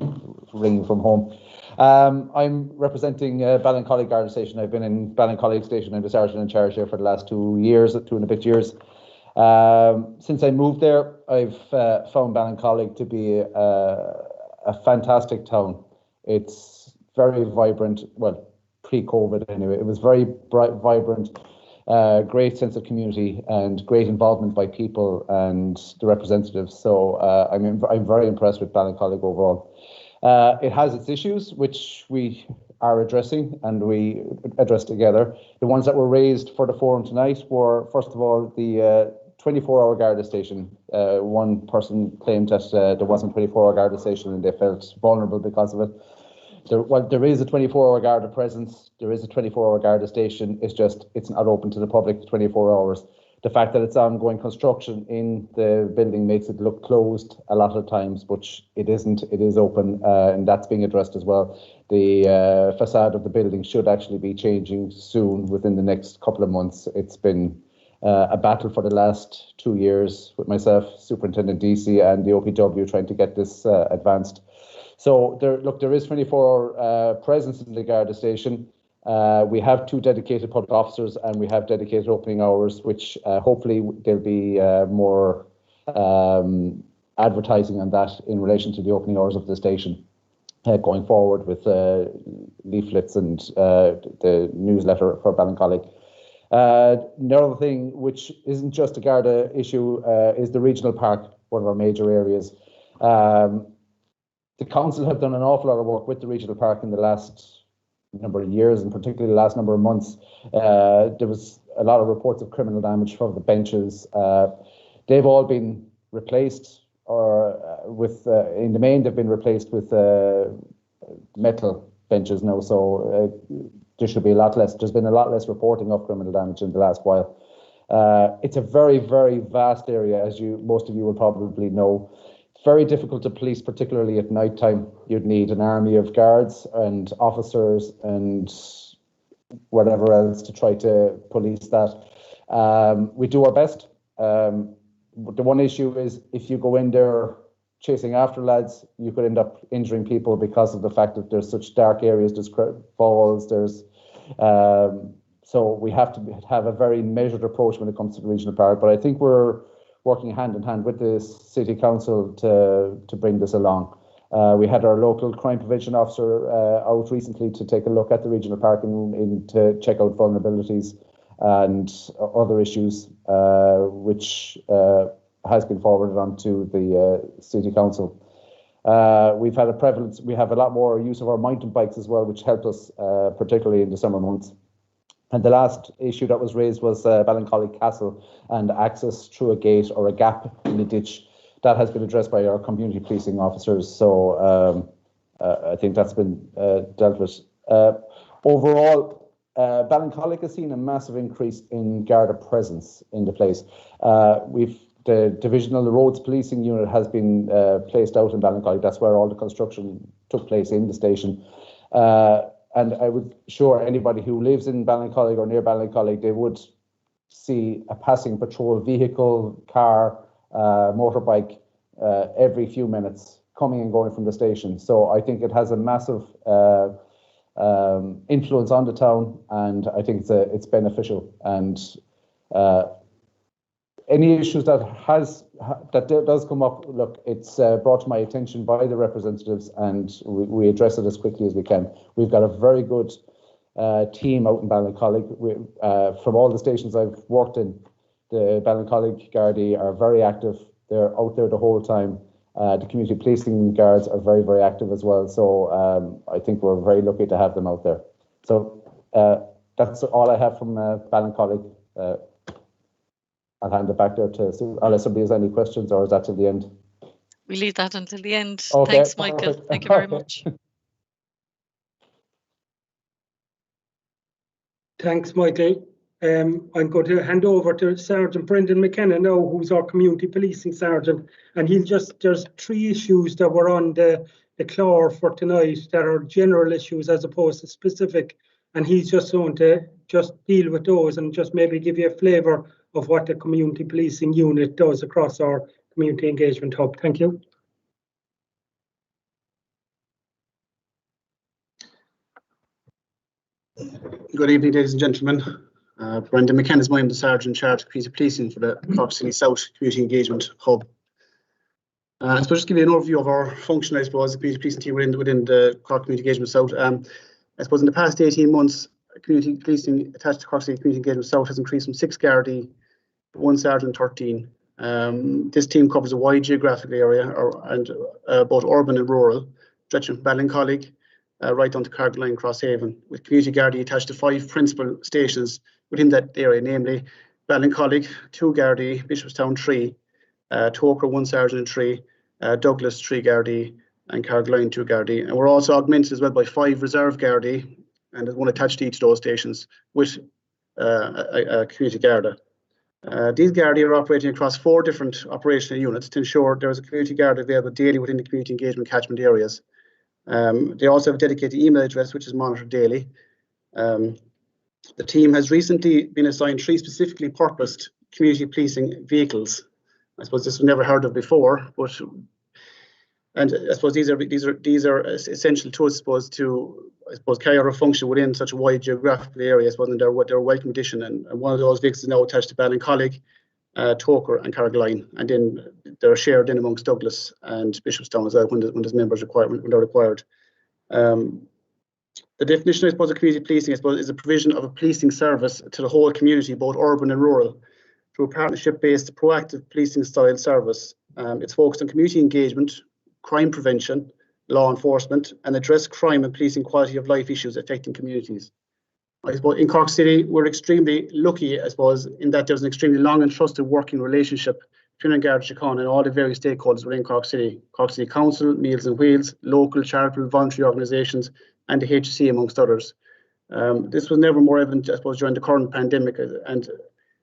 ringing from home. I'm representing Ballincollig Garda Station. I've been in Ballincollig Station. I'm the sergeant in charge here for the last 2 years, 2.5 years. Since I moved there, I've found Ballincollig to be a fantastic town. It's very vibrant. Well, pre-COVID anyway. It was very bright, vibrant. Great sense of community and great involvement by people and the representatives. So I'm very impressed with Ballincollig overall. It has its issues, which we are addressing and we address together. The ones that were raised for the forum tonight were, first of all, the 24-hour Garda station. One person claimed that there wasn't a 24-hour Garda station and they felt vulnerable because of it. There is a 24-hour Garda presence, there is a 24-hour Garda station, it's not open to the public 24 hours. The fact that it's ongoing construction in the building makes it look closed a lot of times, but it isn't, it is open, and that's being addressed as well. The facade of the building should actually be changing soon, within the next couple of months. It's been a battle for the last 2 years with myself, Superintendent DC, and the OPW trying to get this advanced. So there is 24-hour presence in the Garda station. We have 2 dedicated public officers and we have dedicated opening hours, which hopefully there'll be more advertising on that in relation to the opening hours of the station going forward with leaflets and the newsletter for Ballincollig. Another thing, which isn't just a Garda issue, is the regional park, one of our major areas. The council have done an awful lot of work with the regional park in the last number of years, and particularly the last number of months. There was a lot of reports of criminal damage from the benches. They've all been replaced, or in the main they've been replaced with metal benches now. So there should be a lot less. There's been a lot less reporting of criminal damage in the last while. It's a very, very vast area, as most of you will probably know. Very difficult to police, particularly at night time. You'd need an army of guards and officers and whatever else to try to police that. We do our best. The one issue is if you go in there chasing after lads, you could end up injuring people because of the fact that there's such dark areas, there's falls, there's so we have to have a very measured approach when it comes to the regional park. But I think we're working hand in hand with the City Council to bring this along. We had our local crime prevention officer out recently to take a look at the regional park and to check out vulnerabilities and other issues, which has been forwarded on to the City Council. We've had a prevalence, we have a lot more use of our mountain bikes as well, which helped us particularly in the summer months. And the last issue that was raised was Ballincollig Castle and access through a gate or a gap in the ditch. That has been addressed by our community policing officers. So I think that's been dealt with. Overall, Ballincollig has seen a massive increase in Garda presence in the place. The Divisional Roads Policing Unit has been placed out in Ballincollig. That's where all the construction took place in the station. And I would assure anybody who lives in Ballincollig or near Ballincollig, they would see a passing patrol vehicle, car, motorbike every few minutes coming and going from the station. So I think it has a massive influence on the town, and I think it's beneficial. And any issues that does come up, look, it's brought to my attention by the representatives, and we address it as quickly as we can. We've got a very good team out in Ballincollig. From all the stations I've worked in, the Ballincollig Gardaí are very active. They're out there the whole time. The community policing guards are very, very active as well. So I think we're very lucky to have them out there. So that's all I have from Ballincollig. I'll hand it back there to unless somebody has any questions, or is that till the end? We leave that until the end. Okay, Thanks, Michael. perfect. Thank you very much. Thanks, Michael. I'm going to hand over to Sergeant Brendan McKenna now, who's our community policing sergeant, and there's 3 issues that were on the clore for tonight that are general issues as opposed to specific, and he's just going to just deal with those and just maybe give you a flavour of what the community policing unit does across our community engagement hub. Thank you. Good evening, ladies and gentlemen. Brendan McKenna is I'm the Sergeant in charge of community policing for the Cork City South Community Engagement Hub. I suppose just give you an overview of our function, I suppose, the community policing team within the Cork Community Engagement South. I suppose in the past 18 months, community policing attached to Cork City Community Engagement South has increased from 6 Gardaí to 1 Sergeant 13. This team covers a wide geographical area, both urban and rural, stretching from Ballincollig right down to Carrigaline, Crosshaven, with community Gardaí attached to 5 principal stations within that area, namely Ballincollig, 2 Gardaí, Bishopstown 3, Tokra 1 Sergeant and 3, Douglas 3 Gardaí, and Carrigaline 2 Gardaí. And we're also augmented as well by 5 reserve Gardaí, and there's one attached to each of those stations with a community Garda. These Gardaí are operating across 4 different operational units to ensure there is a community Garda available daily within the community engagement catchment areas. They also have a dedicated email address which is monitored daily. The team has recently been assigned 3 specifically purposed community policing vehicles. I suppose this was never heard of before, and I suppose these are essential to us, to carry out a function within such a wide geographical area. I suppose they're welcome addition, and one of those vehicles is now attached to Ballincollig, Tokra, and Carrigaline, and then they're shared in amongst Douglas and Bishopstown as well when there's members required when they're required. The definition, I suppose, of community policing, I suppose, is a provision of a policing service to the whole community, both urban and rural, through a partnership-based, proactive policing-style service. It's focused on community engagement, crime prevention, law enforcement, and address crime and policing quality of life issues affecting communities. I suppose in Cork City, we're extremely lucky, I suppose, in that there's an extremely long and trusted working relationship between Garda Síochána and all the various stakeholders within Cork City Council, Meals on Wheels, local charitable voluntary organisations, and the HSE, amongst others. This was never more evident, I suppose, during the current pandemic, and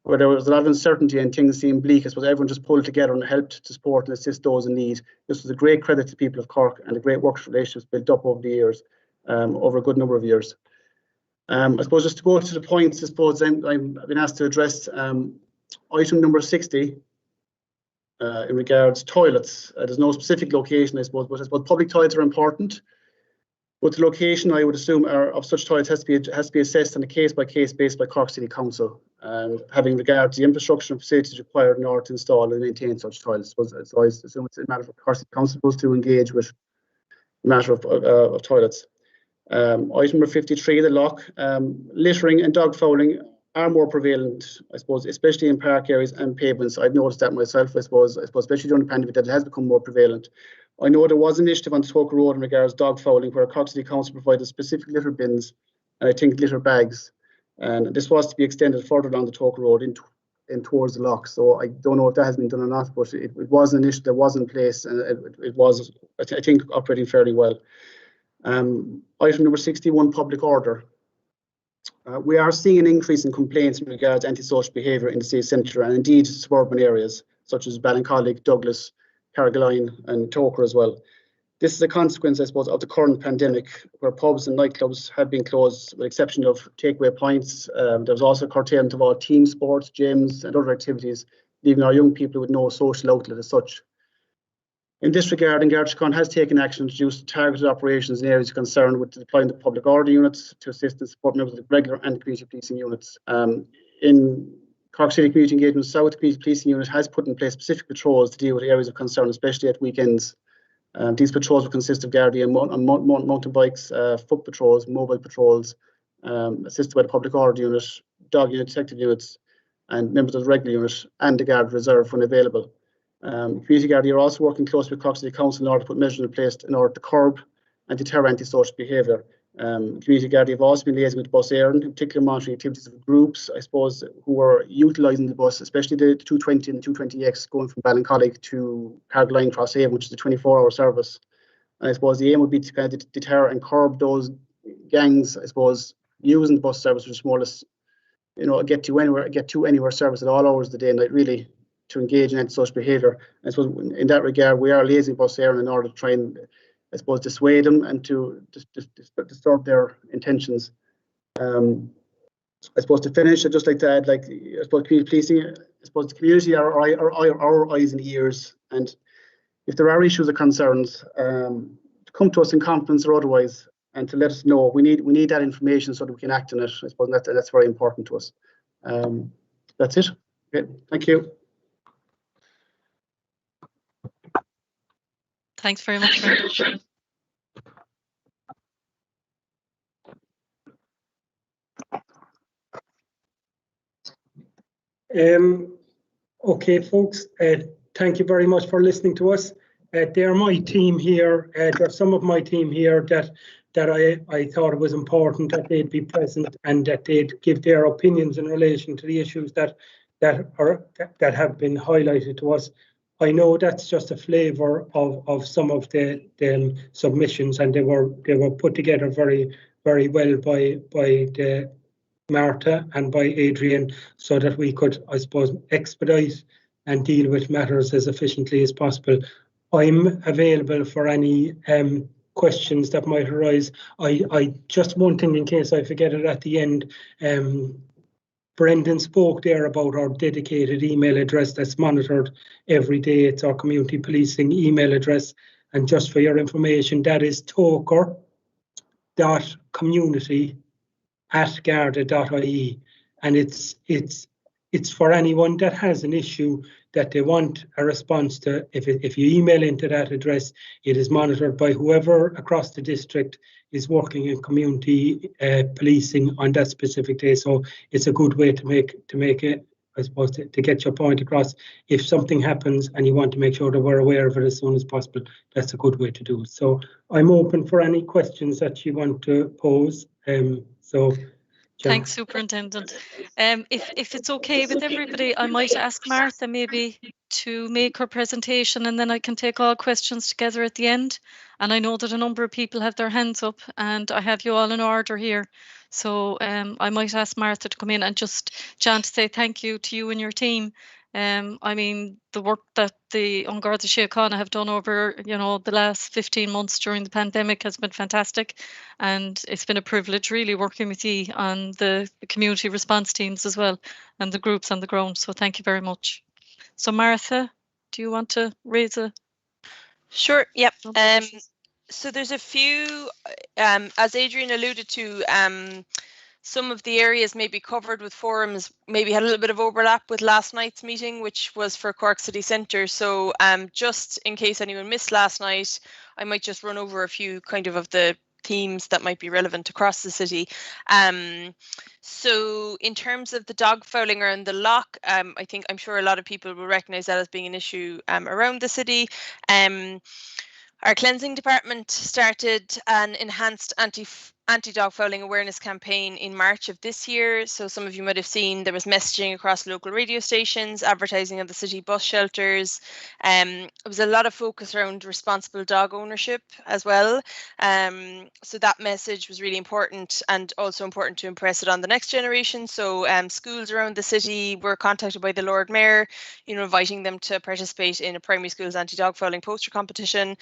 where there was a lot of uncertainty and things seemed bleak. I suppose everyone just pulled together and helped to support and assist those in need. This was a great credit to the people of Cork and the great work relationships built up over the years, over a good number of years. I suppose just to go to the points, I suppose I've been asked to address item number 60 in regards to toilets. There's no specific location, I suppose, but I suppose public toilets are important. But the location, I would assume, of such toilets has to be assessed on a case-by-case basis by Cork City Council, and having regard to the infrastructure and facilities required in order to install and maintain such toilets. So I assume it's a matter for Cork City Council to engage with the matter of toilets. Item number 53, the lock. Littering and dog fouling are more prevalent, I suppose, especially in park areas and pavements. I've noticed that myself, I suppose, especially during the pandemic, that it has become more prevalent. I know there was an initiative on Toker Road in regards to dog fouling, where Cork City Council provided specific litter bins and I think litter bags. And this was to be extended further down the Toker Road in towards the lock. So I don't know if that has been done or not, but it was an initiative that was in place, and it was, I think, operating fairly well. Item number 61, public order. We are seeing an increase in complaints in regards to antisocial behaviour in the city centre and indeed suburban areas such as Ballincollig, Douglas, Carrigaline and Toker as well. This is a consequence, I suppose, of the current pandemic, where pubs and nightclubs have been closed with the exception of takeaway points. There's also curtailment of all team sports, gyms and other activities, leaving our young people with no social outlet as such. In this regard, Gardaí has taken action to introduce targeted operations in areas concerned with deploying the public order units to assist and support members of the regular and community policing units. In Cork City Community Engagement South, the Community Policing Unit has put in place specific patrols to deal with areas of concern, especially at weekends. These patrols will consist of Gardaí on mountain bikes, foot patrols, mobile patrols, assisted by the public order unit, dog unit, detective units, and members of the regular unit and the Guard Reserve when available. Community Gardaí are also working closely with Cork City Council in order to put measures in place in order to curb and deter antisocial behaviour. Community Gardaí have also been liaising with Bus Éireann, in particular monitoring activities of groups, I suppose, who are utilising the bus, especially the 220 and the 220X going from Ballincollig to Carrigaline Crosshaven, which is a 24-hour service. And I suppose the aim would be to kind of deter and curb those gangs, I suppose, using the bus service, which is more or less, get to anywhere service at all hours of the day and night, really, to engage in antisocial behaviour. I suppose in that regard, we are liaising with Bus Éireann in order to try and, I suppose, dissuade them and to disturb their intentions. I suppose to finish, I'd just like to add, I suppose community policing, I suppose the community are our eyes and ears, and if there are issues or concerns, to come to us in confidence or otherwise, and to let us know. We need that information so that we can act on it. I suppose that's very important to us. That's it. Okay, thank you. Thanks very much, Brendan. Okay, folks, thank you very much for listening to us. They're my team here. There's some of my team here that I thought it was important that they'd be present and that they'd give their opinions in relation to the issues that have been highlighted to us. I know that's just a flavour of some of the submissions, and they were put together very, very well by the Martha and by Adrian, so that we could, I suppose, expedite and deal with matters as efficiently as possible. I'm available for any questions that might arise. I just one thing in case I forget it at the end. Brendan spoke there about our dedicated email address that's monitored every day. It's our community policing email address. And just for your information, that is toker.community@garda.ie. And it's for anyone that has an issue that they want a response to. If you email into that address, it is monitored by whoever across the district is working in community policing on that specific day. So it's a good way to make it, I suppose, to get your point across. If something happens and you want to make sure that we're aware of it as soon as possible, that's a good way to do it. So I'm open for any questions that you want to pose. Thanks, Superintendent. If it's okay with everybody, I might ask Martha maybe to make her presentation, and then I can take all questions together at the end. And I know that a number of people have their hands up, and I have you all in order here. So I might ask Martha to come in and just, John, to say thank you to you and your team I mean, the work that the An Garda Síochána have done over, the last 15 months during the pandemic has been fantastic. And it's been a privilege really working with you on the community response teams as well, and the groups on the ground. So thank you very much. So Martha, do you want to raise a... Sure, yep. So there's a few, as Adrian alluded to, some of the areas may be covered with forums, maybe had a little bit of overlap with last night's meeting, which was for Cork City Centre. So just in case anyone missed last night, I might just run over a few kind of the themes that might be relevant across the city. So in terms of the dog fouling around the lock, I'm sure a lot of people will recognise that as being an issue around the city. Our cleansing department started an enhanced anti-dog fouling awareness campaign in March of this year. So some of you might have seen there was messaging across local radio stations, advertising on the city bus shelters. There was a lot of focus around responsible dog ownership as well. So that message was really important, and also important to impress it on the next generation. So schools around the city were contacted by the Lord Mayor, inviting them to participate in a primary school's anti-dog fouling poster competition.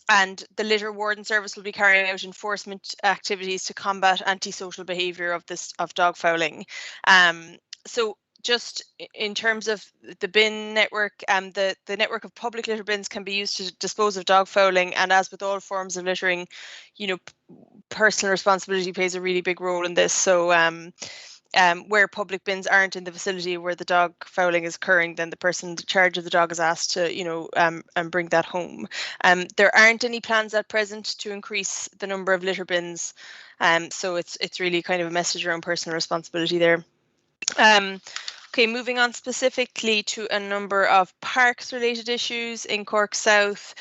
And the litter warden service will be carrying out enforcement activities to combat antisocial behaviour of dog fouling. So just in terms of the bin network, the network of public litter bins can be used to dispose of dog fouling, and as with all forms of littering, personal responsibility plays a really big role in this. So where public bins aren't in the vicinity where the dog fouling is occurring, then the person in charge of the dog is asked to, and bring that home. There aren't any plans at present to increase the number of litter bins, so it's really kind of a message around personal responsibility there. Okay, moving on specifically to a number of parks related issues in Cork South.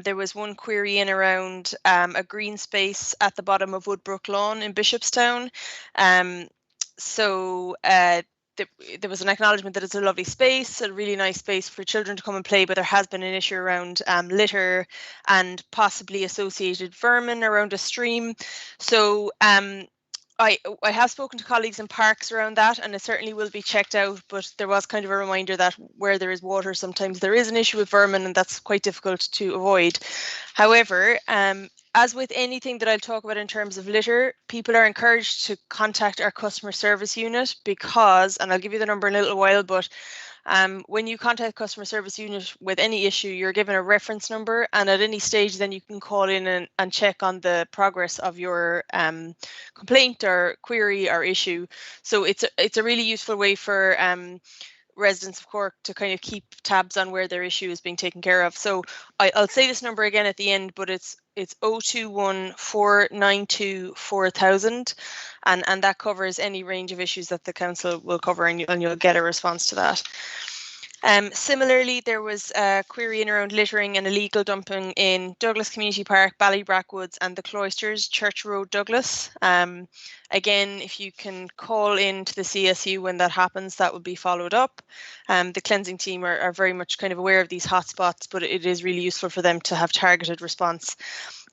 There was one query in around a green space at the bottom of Woodbrook Lawn in Bishopstown. So there was an acknowledgement that it's a lovely space, a really nice space for children to come and play, but there has been an issue around litter and possibly associated vermin around a stream. So I have spoken to colleagues in parks around that, and it certainly will be checked out, but there was kind of a reminder that where there is water, sometimes there is an issue with vermin, and that's quite difficult to avoid. However, as with anything that I'll talk about in terms of litter, people are encouraged to contact our customer service unit because, and I'll give you the number in a little while, but when you contact customer service unit with any issue, you're given a reference number, and at any stage then you can call in and check on the progress of your complaint or query or issue. So it's a really useful way for residents of Cork to kind of keep tabs on where their issue is being taken care of. So I'll say this number again at the end, but it's 021 492 4000, and that covers any range of issues that the council will cover, and you'll get a response to that. Similarly, there was a query in around littering and illegal dumping in Douglas Community Park, Ballybrackwoods and the Cloisters, Church Road, Douglas. Again, if you can call in to the CSU when that happens, that will be followed up. The cleansing team are very much kind of aware of these hotspots, but it is really useful for them to have targeted response.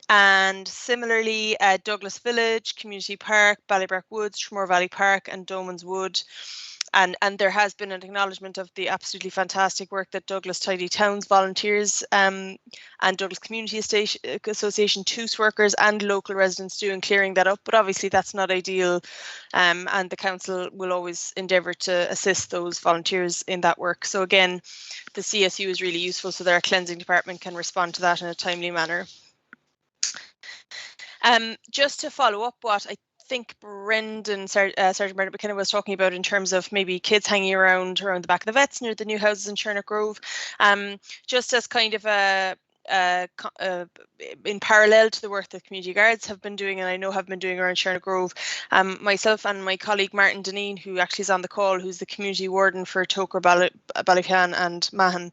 And similarly, Douglas Village, Community Park, Ballybrackwoods, Tremore Valley Park and Doman's Wood. And there has been an acknowledgement of the absolutely fantastic work that Douglas Tidy Towns volunteers and Douglas Community Association TUS workers and local residents do in clearing that up. But obviously that's not ideal, and the council will always endeavour to assist those volunteers in that work. So again, the CSU is really useful so that our cleansing department can respond to that in a timely manner. Just to follow up what I think Brendan, Sergeant Brendan McKenna was talking about in terms of maybe kids hanging around the back of the vets near the new houses in Chernock Grove, just as kind of in parallel to the work that community guards have been doing, and I know have been doing around Chernock Grove, myself and my colleague Martin Deneen, who actually is on the call, who's the community warden for Toker, Ballyfan and Mahon,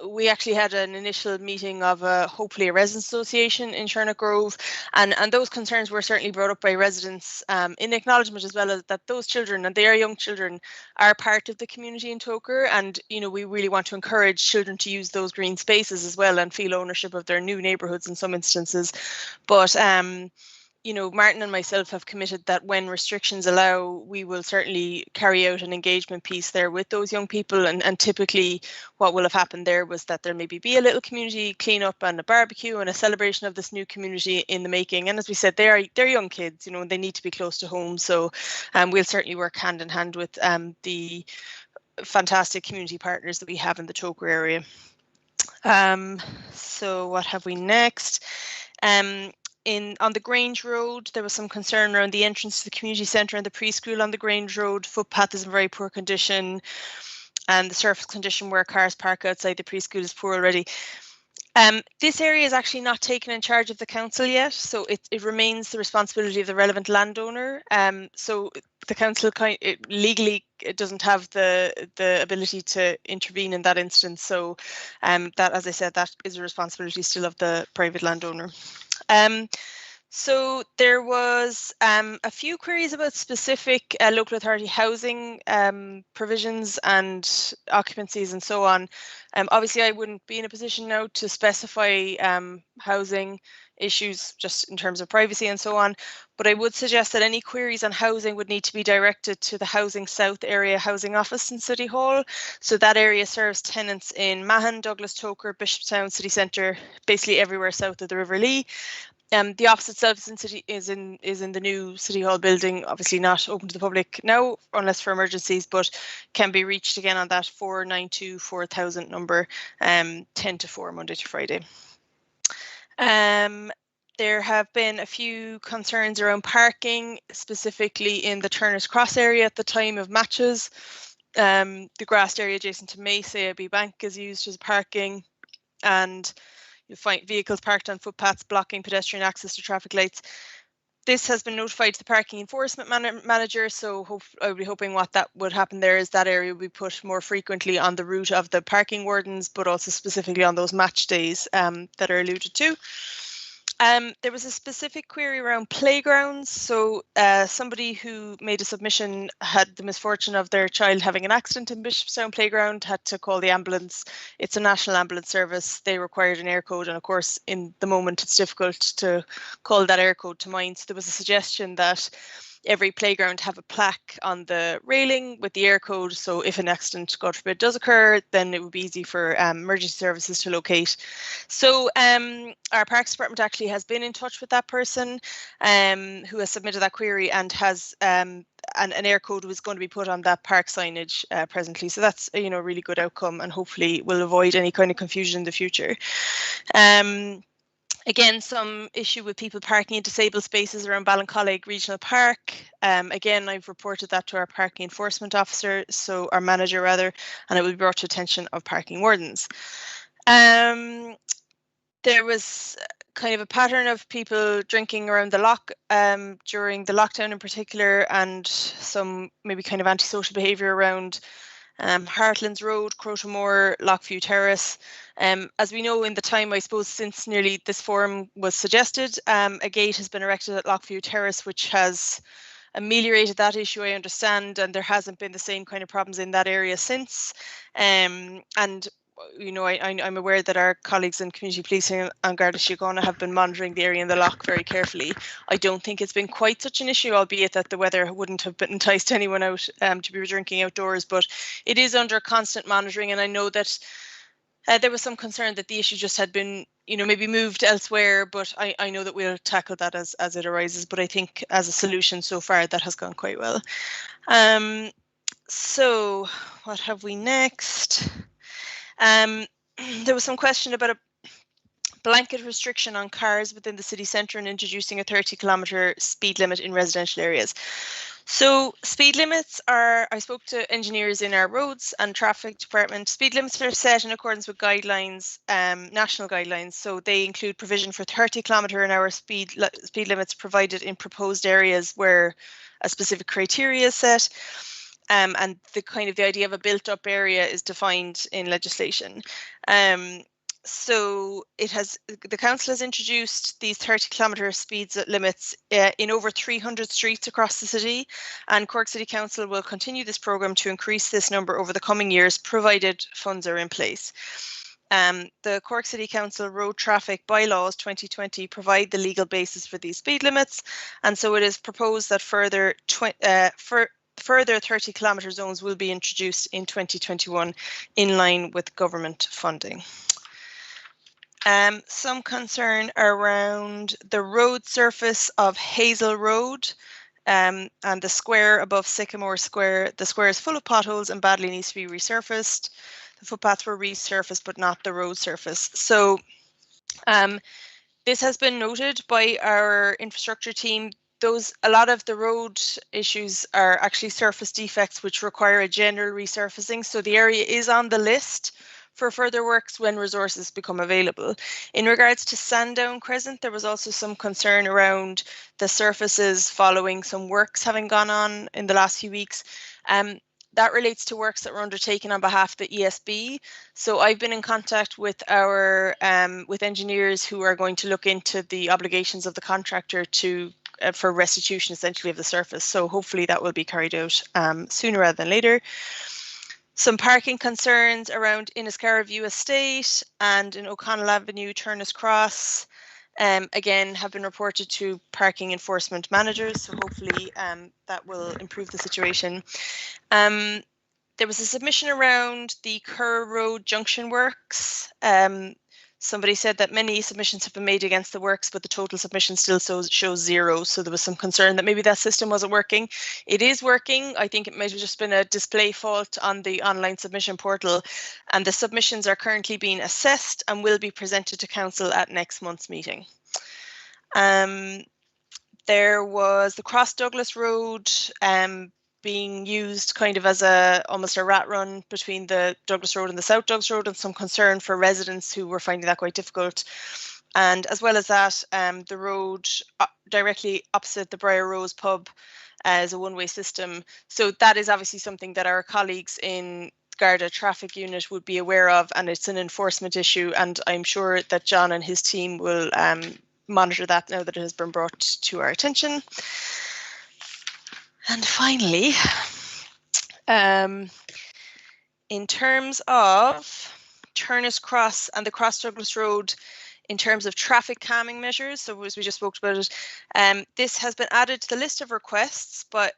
we actually had an initial meeting of hopefully a residents association in Chernock Grove, and those concerns were certainly brought up by residents in acknowledgement as well as that those children, and they are young children, are part of the community in Toker, and we really want to encourage children to use those green spaces as well and feel ownership of their new neighbourhoods in some instances. But Martin and myself have committed that when restrictions allow, we will certainly carry out an engagement piece there with those young people. And typically what will have happened there was that there maybe be a little community cleanup and a barbecue and a celebration of this new community in the making. And as we said, they're young kids, they need to be close to home. So we'll certainly work hand in hand with the fantastic community partners that we have in the Toker area. So what have we next? On the Grange Road, there was some concern around the entrance to the community centre and the preschool on the Grange Road. Footpath is in very poor condition, and the surface condition where cars park outside the preschool is poor already. This area is actually not taken in charge of the council yet, so it remains the responsibility of the relevant landowner. So the council legally it doesn't have the ability to intervene in that instance. So that, as I said, that is a responsibility still of the private landowner. So there was a few queries about specific local authority housing provisions and occupancies and so on. Obviously, I wouldn't be in a position now to specify housing issues just in terms of privacy and so on, but I would suggest that any queries on housing would need to be directed to the Housing South Area Housing Office in City Hall. So that area serves tenants in Mahon, Douglas, Toker, Bishopstown, City Centre, basically everywhere south of the River Lee. The office itself is in the new City Hall building, obviously not open to the public now unless for emergencies, but can be reached again on that 492 4000 number, 10 to 4 Monday to Friday. There have been a few concerns around parking, specifically in the Turner's Cross area at the time of matches. The grassed area adjacent to Mace AIB Bank is used as parking, and you'll find vehicles parked on footpaths blocking pedestrian access to traffic lights. This has been notified to the parking enforcement manager, so I would be hoping what that would happen there is that area will be put more frequently on the route of the parking wardens, but also specifically on those match days that are alluded to. There was a specific query around playgrounds. So somebody who made a submission had the misfortune of their child having an accident in Bishopstown Playground, had to call the ambulance. It's a national ambulance service. They required an air code, and of course in the moment it's difficult to call that air code to mind. So there was a suggestion that every playground have a plaque on the railing with the air code, so if an accident, God forbid, does occur, then it would be easy for emergency services to locate. So our Parks Department actually has been in touch with that person who has submitted that query, and has an air code was going to be put on that park signage presently. So that's a really good outcome, and hopefully will avoid any kind of confusion in the future. Again, some issue with people parking in disabled spaces around Ballincollig Regional Park. Again, I've reported that to our parking enforcement officer, so our manager rather, and it will be brought to attention of parking wardens. There was kind of a pattern of people drinking around the lock during the lockdown in particular, and some maybe kind of antisocial behaviour around Heartlands Road, Crotamore, Lockview Terrace. As we know, in the time, I suppose, since nearly this forum was suggested, a gate has been erected at Lockview Terrace, which has ameliorated that issue, I understand, and there hasn't been the same kind of problems in that area since. And I'm aware that our colleagues in community policing and Garda Síochána have been monitoring the area in the lock very carefully. I don't think it's been quite such an issue, albeit that the weather wouldn't have enticed anyone out to be drinking outdoors, but it is under constant monitoring. And I know that there was some concern that the issue just had been, maybe moved elsewhere, but I know that we'll tackle that as it arises. But I think as a solution so far, that has gone quite well. So what have we next? There was some question about a blanket restriction on cars within the city centre and introducing a 30-kilometre speed limit in residential areas. So speed limits are, I spoke to engineers in our roads and traffic department. Speed limits are set in accordance with guidelines, national guidelines. So they include provision for 30-kilometre-an-hour speed limits provided in proposed areas where a specific criteria is set. And the idea of a built-up area is defined in legislation. So the council has introduced these 30-kilometre speed limits in over 300 streets across the city, and Cork City Council will continue this programme to increase this number over the coming years, provided funds are in place. The Cork City Council Road Traffic Bylaws 2020 provide the legal basis for these speed limits, and so it is proposed that further 30-kilometre zones will be introduced in 2021 in line with government funding. Some concern around the road surface of Hazel Road and the square above Sycamore Square. The square is full of potholes and badly needs to be resurfaced. The footpaths were resurfaced, but not the road surface. So this has been noted by our infrastructure team. A lot of the road issues are actually surface defects which require a general resurfacing. So the area is on the list for further works when resources become available. In regards to Sandown Crescent, there was also some concern around the surfaces following some works having gone on in the last few weeks. That relates to works that were undertaken on behalf of the ESB. So I've been in contact with our with engineers who are going to look into the obligations of the contractor to for restitution essentially of the surface. So hopefully that will be carried out sooner rather than later. Some parking concerns around Inniscarra View Estate and in O'Connell Avenue, Turners Cross, again, have been reported to parking enforcement managers. So hopefully that will improve the situation. There was a submission around the Kerr Road junction works. Somebody said that many submissions have been made against the works, but the total submission still shows 0. So there was some concern that maybe that system wasn't working. It is working. I think it might have just been a display fault on the online submission portal. And the submissions are currently being assessed and will be presented to council at next month's meeting. There was the Cross Douglas Road being used kind of as almost a rat run between the Douglas Road and the South Douglas Road, and some concern for residents who were finding that quite difficult. And as well as that, the road directly opposite the Briar Rose pub is a one-way system. So that is obviously something that our colleagues in Garda Traffic Unit would be aware of, and it's an enforcement issue, and I'm sure that John and his team will monitor that now that it has been brought to our attention. And finally, in terms of Turners Cross and the Cross Douglas Road, in terms of traffic calming measures, so as we just spoke about it, this has been added to the list of requests, but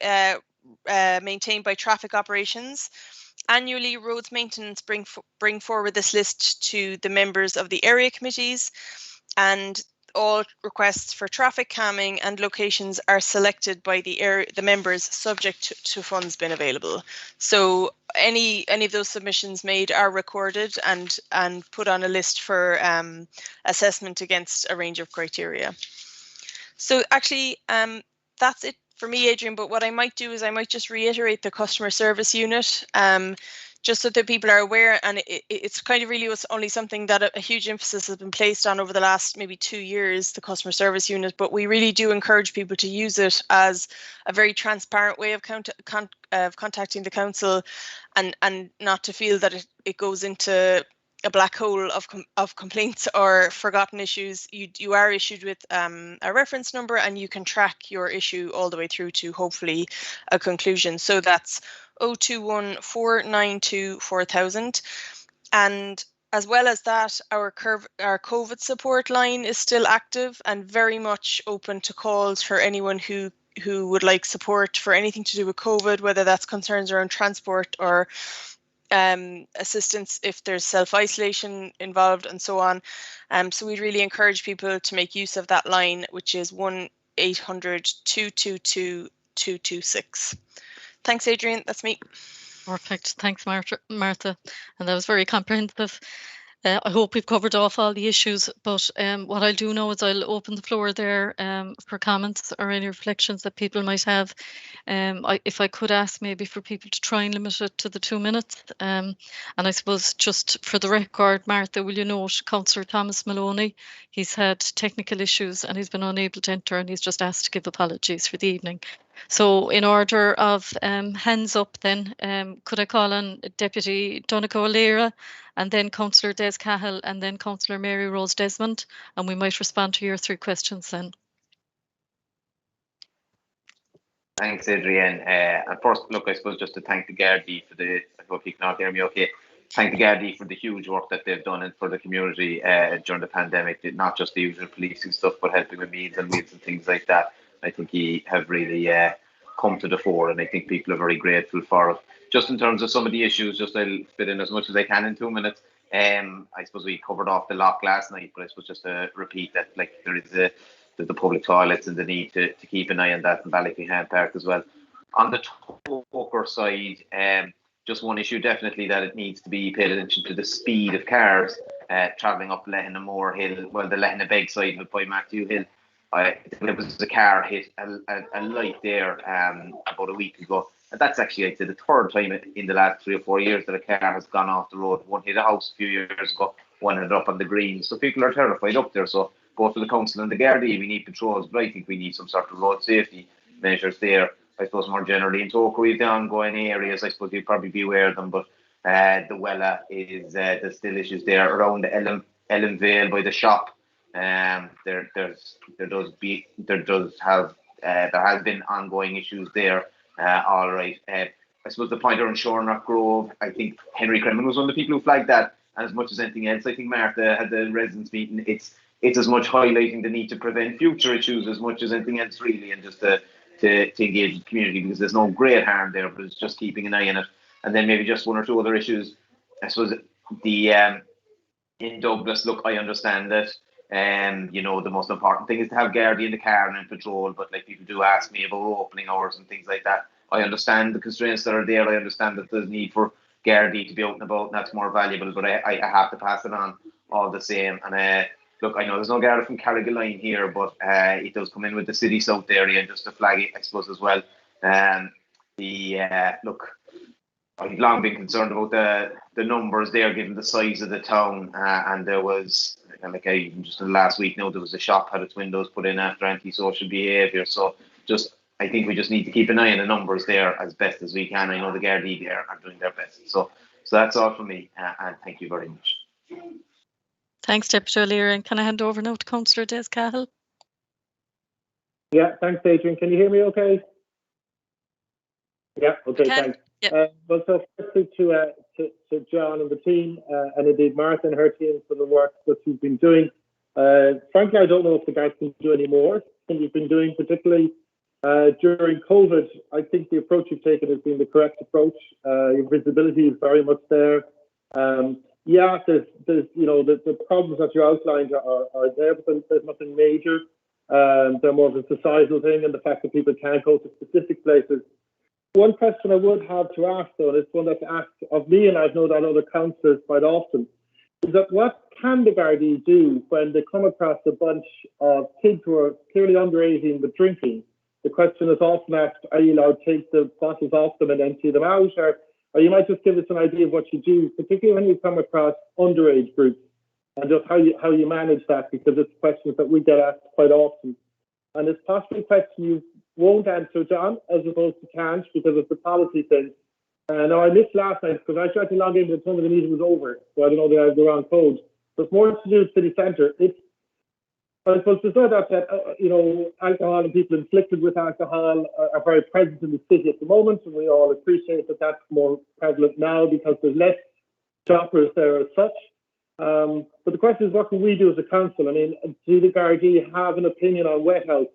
maintained by traffic operations. Annually, roads maintenance bring forward this list to the members of the area committees, and all requests for traffic calming and locations are selected by the members subject to funds being available. So any of those submissions made are recorded and put on a list for assessment against a range of criteria. So actually, that's it for me, Adrian, but what I might do is I might just reiterate the customer service unit, just so that people are aware, and it's kind of really was only something that a huge emphasis has been placed on over the last maybe 2 years, the customer service unit, but we really do encourage people to use it as a very transparent way of contacting the council, and not to feel that it goes into a black hole of complaints or forgotten issues. You are issued with a reference number, and you can track your issue all the way through to hopefully a conclusion. So that's 021 492 4000. And as well as that, our COVID support line is still active and very much open to calls for anyone who would like support for anything to do with COVID, whether that's concerns around transport or assistance if there's self-isolation involved and so on. So we'd really encourage people to make use of that line, which is 1-800-222-226. Thanks, Adrian. That's me. Perfect. Thanks, Martha. And that was very comprehensive. I hope we've covered off all the issues, but what I'll do now is I'll open the floor there for comments or any reflections that people might have. If I could ask maybe for people to try and limit it to the 2 minutes. And I suppose just for the record, Martha, will you note Councillor Thomas Maloney? He's had technical issues and he's been unable to enter, and he's just asked to give apologies for the evening. So in order of hands up then, could I call on Deputy Donegal O'Leary, and then Councillor Des Cahill, and then Councillor Mary Rose Desmond, and we might respond to your 3 questions then. Thanks, Adrian. And first, look, I suppose just to thank the Gardaí for I hope you can all hear me okay. thank the Gardaí for the huge work that they've done and for the community during the pandemic, not just the usual policing stuff, but helping with meals and things like that. I think he have really come to the fore, and I think people are very grateful for it. Just in terms of some of the issues, just I'll fit in as much as I can in 2 minutes. I suppose we covered off the lock last night, but I suppose just to repeat that, like, there is the public toilets and the need to keep an eye on that in Ballyclean Park as well. On the Toker side, just one issue definitely that it needs to be paid attention to the speed of cars travelling up Lehenamore Hill, well, the Lehenabeg side of it by Matthew Hill. There was a car hit a light there about a week ago. And that's actually, I'd say, the third time in the last 3 or 4 years that a car has gone off the road. One hit a house a few years ago, one ended up on the green. So people are terrified up there. So both for the council and the Gardaí, we need patrols, but I think we need some sort of road safety measures there. I suppose more generally in Toker, we've the ongoing areas. I suppose you'd probably be aware of them, but the Wella is there's still issues there around the Ellen Vale by the shop. There has been ongoing issues there. All right. I suppose the point around Shorerock Grove, I think Henry Cremen was one of the people who flagged that. And as much as anything else, I think Martha had the residents meeting. It's as much highlighting the need to prevent future issues as much as anything else, really, and just to engage the community, because there's no great harm there, but it's just keeping an eye on it. And then maybe just one or two other issues. I suppose in Douglas, look, I understand that. The most important thing is to have Gardaí in the car and in patrol, but like people do ask me about opening hours and things like that. I understand the constraints that are there. I understand that there's need for Gardaí to be out and about, and that's more valuable, but I have to pass it on all the same. And look, I know there's no Garda from Carrigaline here, but it does come in with the city south area, and just to flag it, I suppose, as well. Look, I've long been concerned about the numbers there, given the size of the town, and there was, just in the last week now, there was a shop had its windows put in after antisocial behaviour. So I think we just need to keep an eye on the numbers there as best as we can. I know the Gardaí there are doing their best. So that's all from me, and thank you very much. Thanks, Deputy O'Leary. And can I hand over now to Councillor Des Cahill? Yeah, thanks, Adrian. Can you hear me okay? Yeah, okay, thanks. Yep. Well, so firstly to John and the team, and indeed Martha and her team for the work that you've been doing. Frankly, I don't know if the guys can do any more than you've been doing, particularly during COVID. I think the approach you've taken has been the correct approach. Your visibility is very much there. Yeah, there's the problems that you outlined are there, but there's nothing major. They're more of a societal thing, and the fact that people can't go to specific places. One question I would have to ask, though, and it's one that's asked of me, and I've known that other councillors quite often, is that what can the Gardaí do when they come across a bunch of kids who are clearly under 18 but drinking? The question is often asked, are you allowed to take the bottles off them and empty them out? Or you might just give us an idea of what you do, particularly when you come across underage groups, and just how you manage that, because it's questions that we get asked quite often. And it's possibly a question you won't answer, John, as opposed to can't, because it's a policy thing. Now, I missed last night because I tried to log in, but the time of the meeting was over, so I don't know that I have the wrong code. But it's more to do with city centre. I suppose there's no doubt that alcohol and people inflicted with alcohol are very present in the city at the moment, and we all appreciate that that's more prevalent now because there's less shoppers there as such. But the question is, what can we do as a council? I mean, do the Gardaí have an opinion on wet house?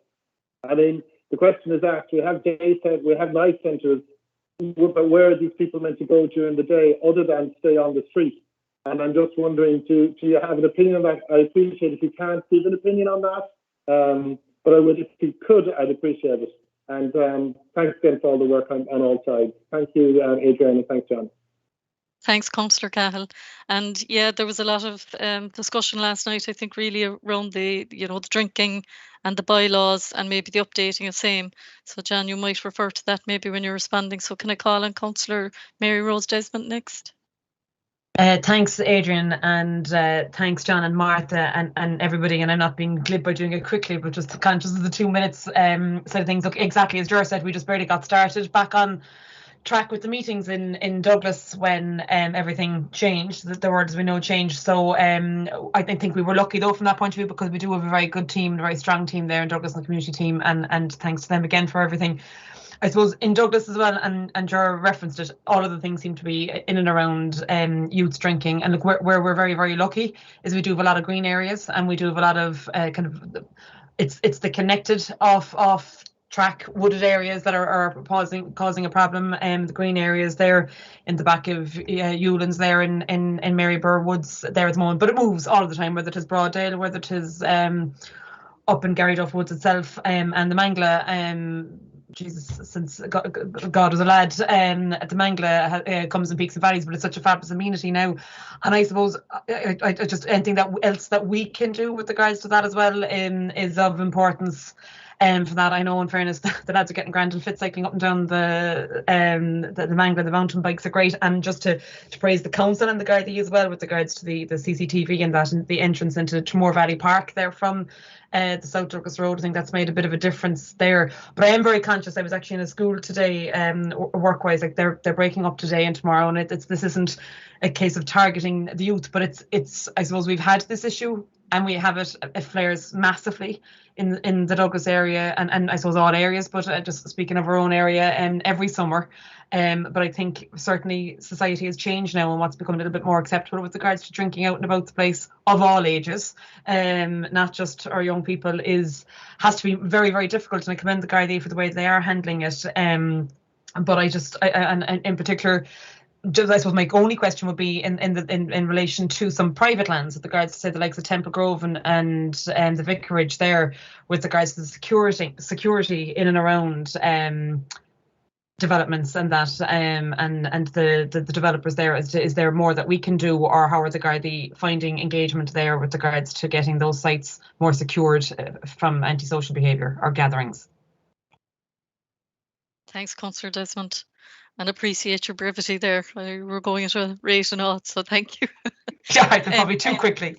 I mean, the question is asked, we have daycare, we have night centres, but where are these people meant to go during the day other than stay on the street? And I'm just wondering, do you have an opinion on that? I appreciate if you can't give an opinion on that, but if you could, I'd appreciate it. And thanks again for all the work on all sides. Thank you, Adrian, and thanks, John. Thanks, Councillor Cahill. And yeah, there was a lot of discussion last night, I think, really around the drinking and the bylaws and maybe the updating of same. So, John, you might refer to that maybe when you're responding. So can I call on Councillor Mary Rose Desmond next? Thanks, Adrian, and thanks, John and Martha and everybody. And I'm not being glib by doing it quickly, but just conscious of the 2 minutes side of things. Look, exactly as Ger said, we just barely got started back on track with the meetings in Douglas when everything changed. There was no change. So I think we were lucky though from that point of view, because we do have a very good team, a very strong team there in Douglas, and the community team, and thanks to them again for everything. I suppose in Douglas as well, and Ger referenced it, all of the things seem to be in and around youths drinking. And look, where we're very, very lucky is we do have a lot of green areas, and we do have a lot of it's the connected off track wooded areas that are causing a problem. The green areas there in the back of Ewlands there in Maryborough Woods there at the moment, but it moves all of the time, whether it is Broaddale, whether it is up in Garryduff Woods itself, and the Mangla. Jesus, since God was a lad, the Mangla comes in peaks and valleys, but it's such a fabulous amenity now. And I suppose I just anything else that we can do with regards to that as well is of importance. For that, I know in fairness the lads are getting grand and fit cycling up and down the Mangla. The mountain bikes are great, and just to praise the council and the Gardaí as well with regards to the CCTV and that, and the entrance into Tramore Valley Park there from the South Douglas Road. I think that's made a bit of a difference there. But I am very conscious. I was actually in a school today, work-wise, like they're breaking up today and tomorrow, and this isn't a case of targeting the youth, but it's I suppose we've had this issue and we have it flares massively in the Douglas area and I suppose all areas, but just speaking of our own area, every summer. But I think certainly society has changed now, and what's become a little bit more acceptable with regards to drinking out and about the place of all ages, not just our young people, has to be very, very difficult. And I commend the Gardaí for the way they are handling it. But and in particular, just, I suppose my only question would be in relation to some private lands with regards to, say, the likes of Temple Grove and the vicarage there, with regards to the security in and around developments and that, and the developers there. Is there more that we can do, or how are the Gardaí finding engagement there with regards to getting those sites more secured from antisocial behaviour or gatherings? Thanks, Councillor Desmond. And appreciate your brevity there. We're going at a rate and all, so thank you. Yeah, I did probably too quickly.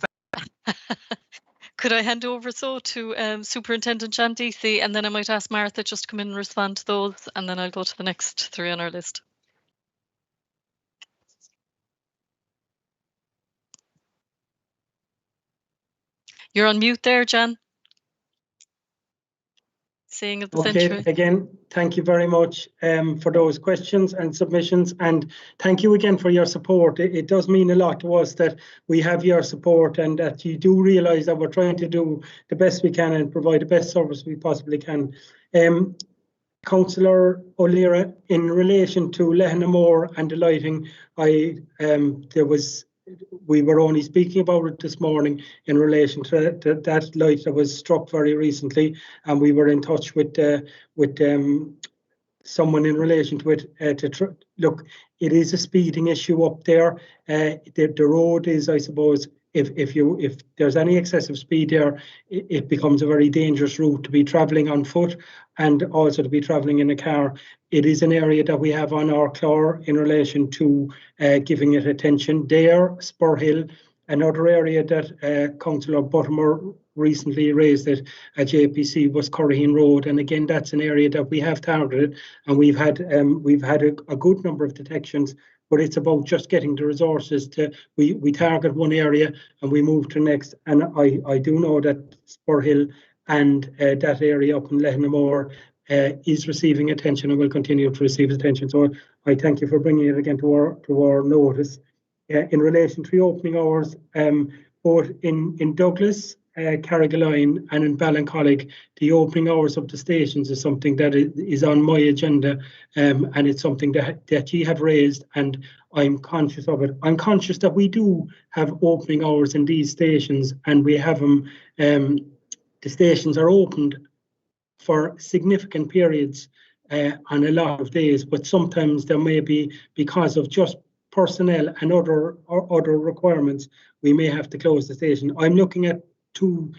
Could I hand over to Superintendent John Deasy, and then I might ask Martha just to come in and respond to those, and then I'll go to the next three on our list. You're on mute there, John. Saying of the century. Again, thank you very much for those questions and submissions, and thank you again for your support. It does mean a lot to us that we have your support, and that you do realise that we're trying to do the best we can and provide the best service we possibly can. Councillor O'Leary, in relation to Lehanamore and the lighting, we were only speaking about it this morning in relation to that light that was struck very recently, and we were in touch with someone in relation to it. Look, it is a speeding issue up there. The road is, I suppose, if there's any excessive speed there, it becomes a very dangerous route to be travelling on foot and also to be travelling in a car. It is an area that we have on our claw in relation to giving it attention. There, Spur Hill, another area that Councillor Buttimer recently raised it at JPC was Curraheen Road, and again that's an area that we have targeted, and we've had a good number of detections. But it's about just getting the resources to, we target one area and we move to the next. And I do know that Spur Hill and that area up in Lehanamore is receiving attention and will continue to receive attention. So I thank you for bringing it again to our notice. In relation to the opening hours, both in Douglas, Carrigaline and in Ballincollig, the opening hours of the stations is something that is on my agenda, and it's something that you have raised, and I'm conscious of it. I'm conscious that we do have opening hours in these stations, and we have them, the stations are opened for significant periods on a lot of days, but sometimes there may be, because of just personnel and other requirements, we may have to close the station. I'm looking at two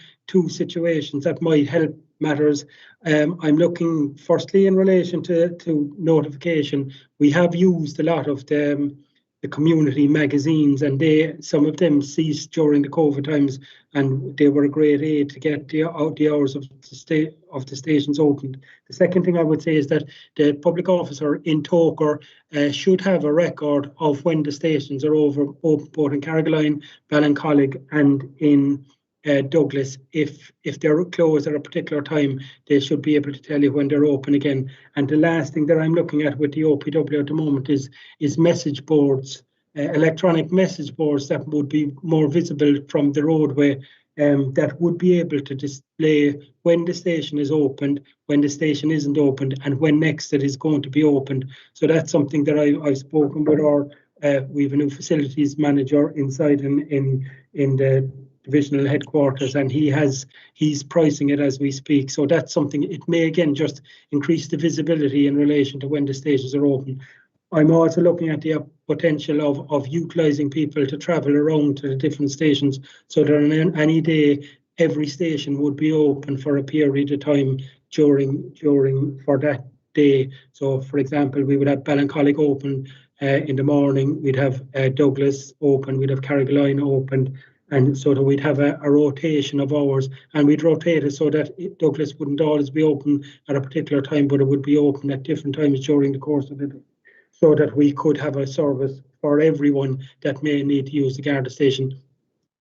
situations that might help matters. I'm looking firstly in relation to notification. We have used a lot of the community magazines, and some of them ceased during the COVID times, and they were a great aid to get the hours of the stations opened. The second thing I would say is that the public officer in Toker should have a record of when the stations are open, both in Carrigaline, Ballincollig and in Douglas, if they're closed at a particular time, they should be able to tell you when they're open again. And the last thing that I'm looking at with the OPW at the moment is message boards, electronic message boards that would be more visible from the roadway, that would be able to display when the station is opened, when the station isn't opened, and when next it is going to be opened. So that's something that I've spoken with our, we have a new facilities manager inside in the divisional headquarters, and he's pricing it as we speak. So that's something, it may again just increase the visibility in relation to when the stations are open. I'm also looking at the potential of utilising people to travel around to the different stations, so that on any day, every station would be open for a period of time during for that day. So, for example, we would have Ballincollig open in the morning, we'd have Douglas open, we'd have Carrigaline open, and so that we'd have a rotation of hours, and we'd rotate it so that Douglas wouldn't always be open at a particular time, but it would be open at different times during the course of the day, so that we could have a service for everyone that may need to use the Garda station.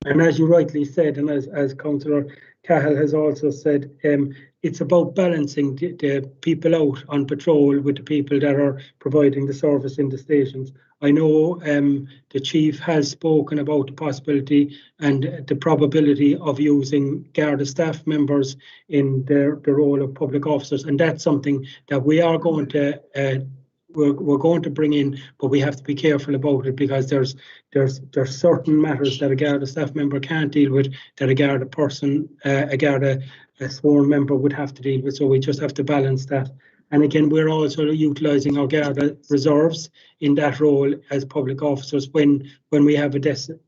And as you rightly said, and as Councillor Cahill has also said, it's about balancing the people out on patrol with the people that are providing the service in the stations. I know the Chief has spoken about the possibility and the probability of using Garda staff members in the role of public officers, and that's something that we are going to we're going to bring in, but we have to be careful about it, because there's certain matters that a Garda staff member can't deal with that a Garda person, a sworn member would have to deal with. So we just have to balance that. And again, we're also utilising our Garda reserves in that role as public officers when we have a deficit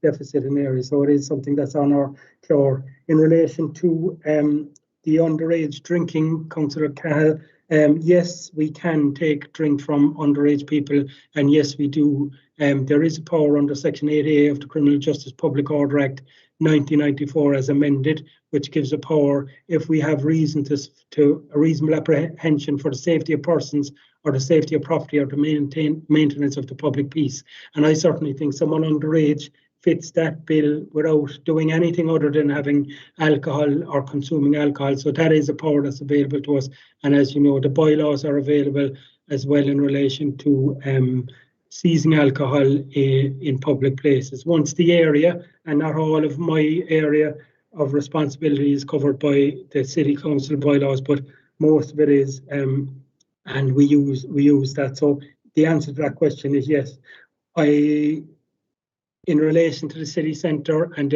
in areas. So it is something that's on our floor. In relation to the underage drinking, Councillor Cahill, yes, we can take drink from underage people, and yes, we do. There is a power under Section 8A of the Criminal Justice Public Order Act 1994 as amended, which gives a power if we have reason to a reasonable apprehension for the safety of persons or the safety of property or the maintenance of the public peace. And I certainly think someone underage fits that bill without doing anything other than having alcohol or consuming alcohol. So that is a power that's available to us. And as you know, the bylaws are available as well in relation to seizing alcohol in public places. Once the area, and not all of my area of responsibility is covered by the City Council bylaws, but most of it is, and we use that. So the answer to that question is yes. In relation to the city centre and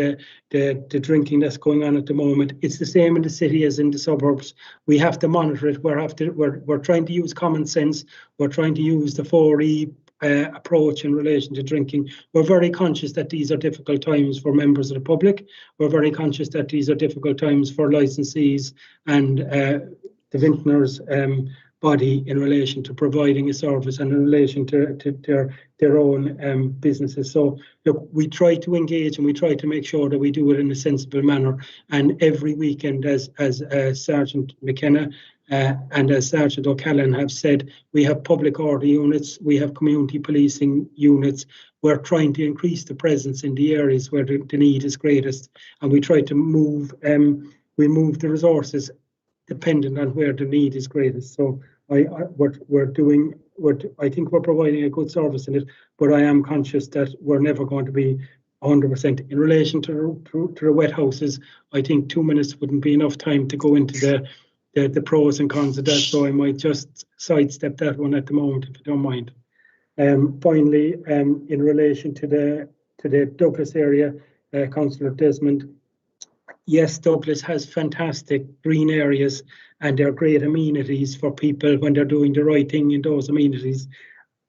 the drinking that's going on at the moment, it's the same in the city as in the suburbs. We have to monitor it. We're trying to use common sense. We're trying to use the 4E approach in relation to drinking. We're very conscious that these are difficult times for members of the public. We're very conscious that these are difficult times for licensees and the vintners body in relation to providing a service and in relation to their own businesses. So look, we try to engage and we try to make sure that we do it in a sensible manner. And every weekend, as Sergeant McKenna and as Sergeant O'Callaghan have said, we have public order units, we have community policing units. We're trying to increase the presence in the areas where the need is greatest, and we try to move the resources dependent on where the need is greatest. So I think we're providing a good service in it, but I am conscious that we're never going to be 100%. In relation to the wet houses, I think 2 minutes wouldn't be enough time to go into the pros and cons of that, so I might just sidestep that one at the moment, if you don't mind. Finally, in relation to the Douglas area, Councillor Desmond, yes, Douglas has fantastic green areas and they're great amenities for people when they're doing the right thing in those amenities.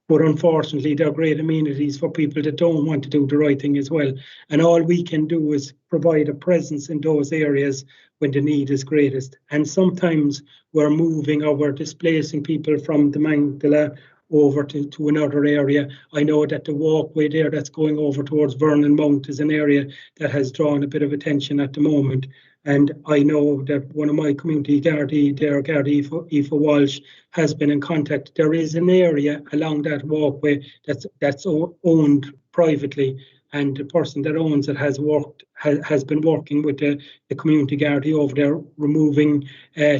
But unfortunately, they're great amenities for people that don't want to do the right thing as well. And all we can do is provide a presence in those areas when the need is greatest. And sometimes we're moving or we're displacing people from the Mangala over to another area. I know that the walkway there that's going over towards Vernon Mount is an area that has drawn a bit of attention at the moment. And I know that one of my community Gardaí there, Gardaí Aoife Walsh, has been in contact. There is an area along that walkway that's owned privately, and the person that owns it has been working with the community Gardaí over there, removing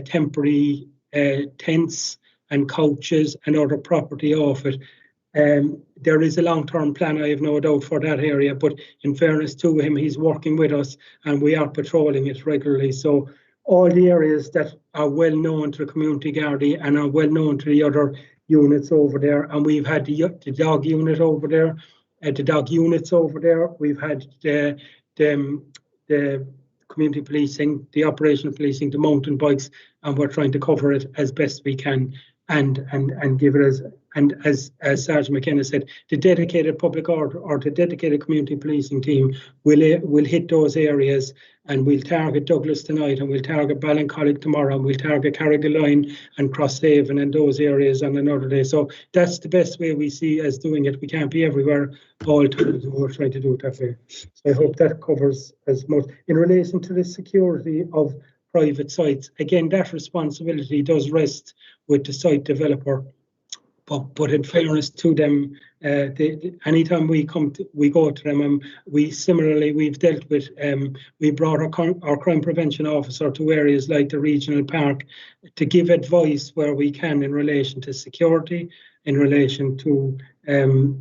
temporary tents and couches and other property off it. There is a long-term plan, I have no doubt, for that area, but in fairness to him, he's working with us and we are patrolling it regularly. So all the areas that are well known to the community Gardaí and are well known to the other units over there, and we've had the dog unit over there, the dog units over there, we've had the community policing, the operational policing, the mountain bikes, and we're trying to cover it as best we can and give it as Sergeant McKenna said, the dedicated public order or the dedicated community policing team will hit those areas, and we'll target Douglas tonight, and we'll target Ballincollig tomorrow, and we'll target Carrigaline and Crosshaven and those areas on another day. So that's the best way we see as doing it. We can't be everywhere all the time, and we're trying to do it that way. So I hope that covers as much. In relation to the security of private sites, again, that responsibility does rest with the site developer. But in fairness to them, anytime we go to them, we've dealt with, we brought our crime prevention officer to areas like the regional park to give advice where we can in relation to security, in relation to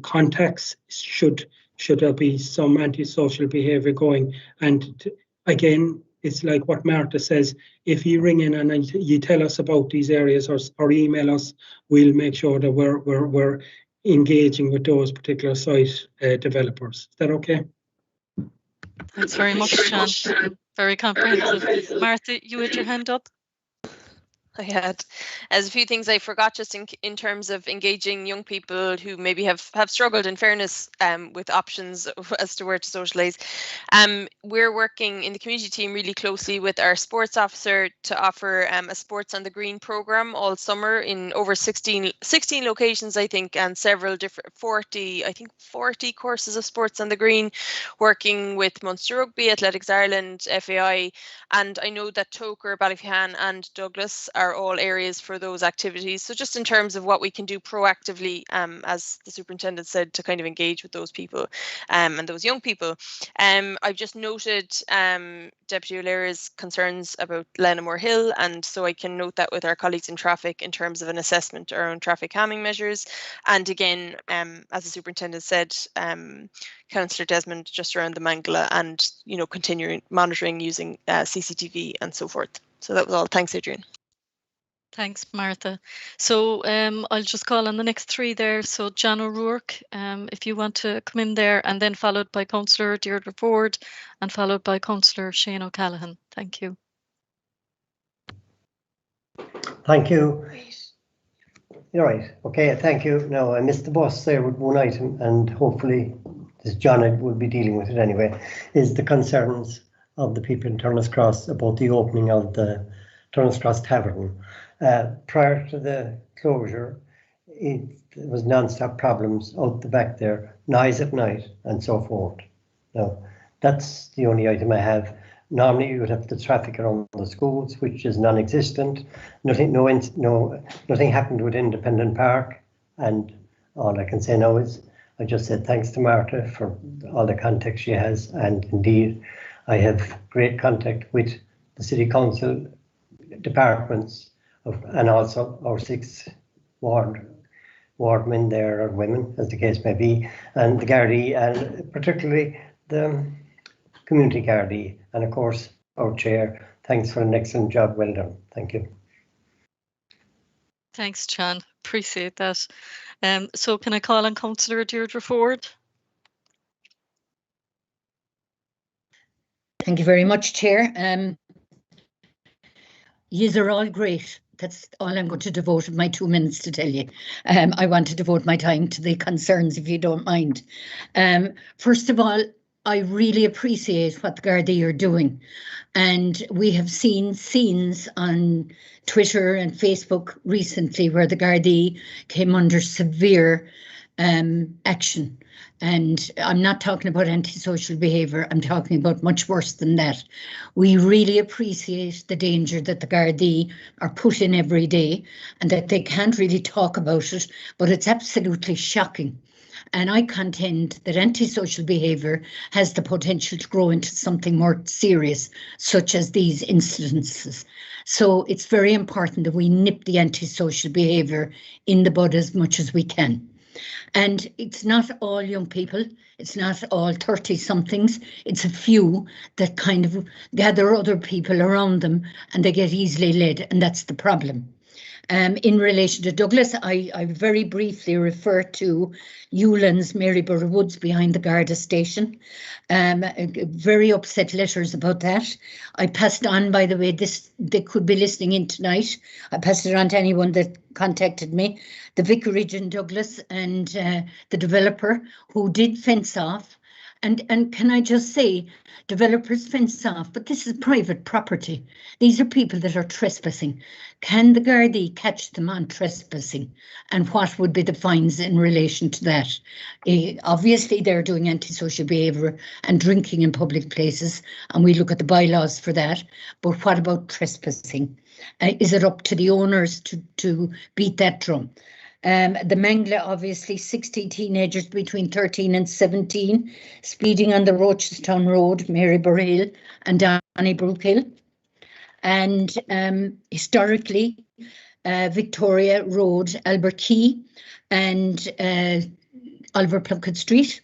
contacts, should there be some antisocial behaviour going. And again, it's like what Martha says, if you ring in and you tell us about these areas or email us, we'll make sure that we're engaging with those particular site developers. Is that okay? Thanks very much, John. Very comprehensive. Martha, you had your hand up? I had. As a few things I forgot just in terms of engaging young people who maybe have struggled, in fairness, with options as to where to socialise. We're working in the community team really closely with our sports officer to offer a Sports on the Green programme all summer in over 16 locations, I think, and several different 40 courses of Sports on the Green, working with Munster Rugby, Athletics Ireland, FAI, and I know that Toker, Ballyphehane and Douglas are all areas for those activities. So just in terms of what we can do proactively, as the superintendent said, to kind of engage with those people and those young people. I've just noted Deputy O'Leary's concerns about Lenamore Hill, and so I can note that with our colleagues in traffic in terms of an assessment around traffic calming measures. And again, as the superintendent said, Councillor Desmond, just around the Mangala, and continuing monitoring using CCTV and so forth. So that was all. Thanks, Adrian. Thanks, Martha. So I'll just call on the next three there. So John O'Rourke, if you want to come in there, and then followed by Councillor Deirdre Ford and followed by Councillor Shane O'Callaghan. Thank you. Thank you. You're right. Okay, thank you. No, I missed the bus there with one item, and hopefully this John will be dealing with it anyway, is the concerns of the people in Turner's Cross about the opening of the Turner's Cross Tavern. Prior to the closure, it was non-stop problems out the back there, noise at night and so forth. Now, that's the only item I have. Normally you would have the traffic around the schools, which is non-existent. Nothing happened with Independent Park, and all I can say now is I just said thanks to Martha for all the contact she has, and indeed I have great contact with the City Council departments and also our 6 wardmen there, or women as the case may be, and the Gardaí, and particularly the community Gardaí, and of course our chair. Thanks for an excellent job. Well done. Thank you. Thanks, John. Appreciate that. So can I call on Councillor Deirdre Ford? Thank you very much, Chair. Yous are all great. That's all I'm going to devote my 2 minutes to tell you. I want to devote my time to the concerns, if you don't mind. First of all, I really appreciate what the Gardaí are doing. And we have seen scenes on Twitter and Facebook recently where the Gardaí came under severe action. And I'm not talking about antisocial behaviour, I'm talking about much worse than that. We really appreciate the danger that the Gardaí are put in every day, and that they can't really talk about it, but it's absolutely shocking. And I contend that antisocial behaviour has the potential to grow into something more serious, such as these incidences. So it's very important that we nip the antisocial behaviour in the bud as much as we can. And it's not all young people, it's not all 30-somethings, it's a few that kind of gather other people around them and they get easily led, and that's the problem. In relation to Douglas, I very briefly refer to Hewlan's Maryborough Woods behind the Garda station. Very upset letters about that. I passed on, by the way, they could be listening in tonight. I passed it on to anyone that contacted me. The vicarage in Douglas and the developer who did fence off. And can I just say, developers fence off, but this is private property. These are people that are trespassing. Can the Gardaí catch them on trespassing? And what would be the fines in relation to that? Obviously, they're doing antisocial behaviour and drinking in public places, and we look at the bylaws for that. But what about trespassing? Is it up to the owners to beat that drum? The Mangla, obviously, 60 teenagers between 13 and 17 speeding on the Rochestown Road, Maryborough Hill and Donnybrook Hill. And historically, Victoria Road, Albert Quay and Oliver Plunkett Street,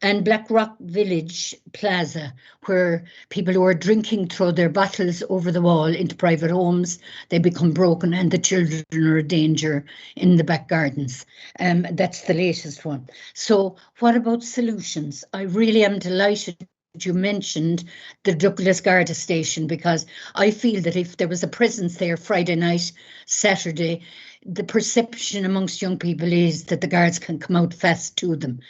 and Blackrock Village Plaza, where people who are drinking throw their bottles over the wall into private homes. They become broken and the children are a danger in the back gardens. That's the latest one. So what about solutions? I really am delighted you mentioned the Douglas Garda station, because I feel that if there was a presence there Friday night, Saturday, the perception amongst young people is that the guards can come out fast to them.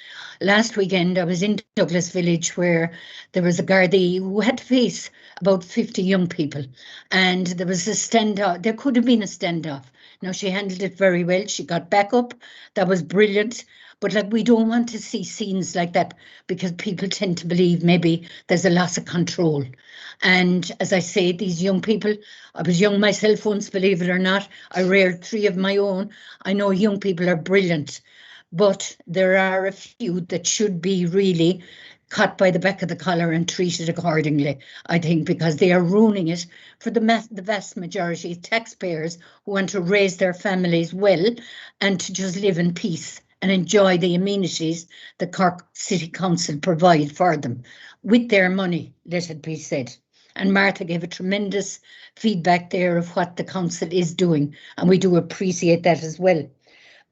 Last weekend, I was in Douglas Village where there was a Gardaí who had to face about 50 young people, and there was a standoff. There could have been a standoff. Now, she handled it very well. She got back up. That was brilliant. But like, we don't want to see scenes like that, because people tend to believe maybe there's a loss of control. And as I say, these young people, I was young myself once, believe it or not. I reared 3 of my own. I know young people are brilliant, but there are a few that should be really caught by the back of the collar and treated accordingly, I think, because they are ruining it for the vast majority of taxpayers who want to raise their families well and to just live in peace and enjoy the amenities that Cork City Council provide for them with their money, let it be said. And Martha gave a tremendous feedback there of what the council is doing, and we do appreciate that as well.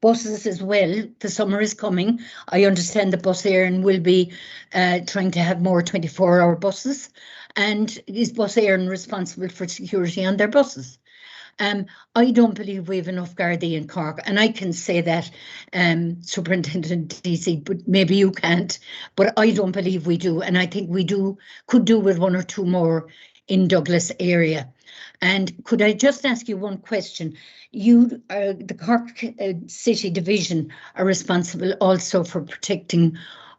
Buses as well, the summer is coming. I understand that Bus Éireann will be trying to have more 24-hour buses, and is Bus Éireann responsible for security on their buses? I don't believe we have enough Gardaí in Cork, and I can say that, Superintendent DC, but maybe you can't, but I don't believe we do, and I think we could do with 1 or 2 more in Douglas area. And could I just ask you one question? You, the Cork City Division, are responsible also for protecting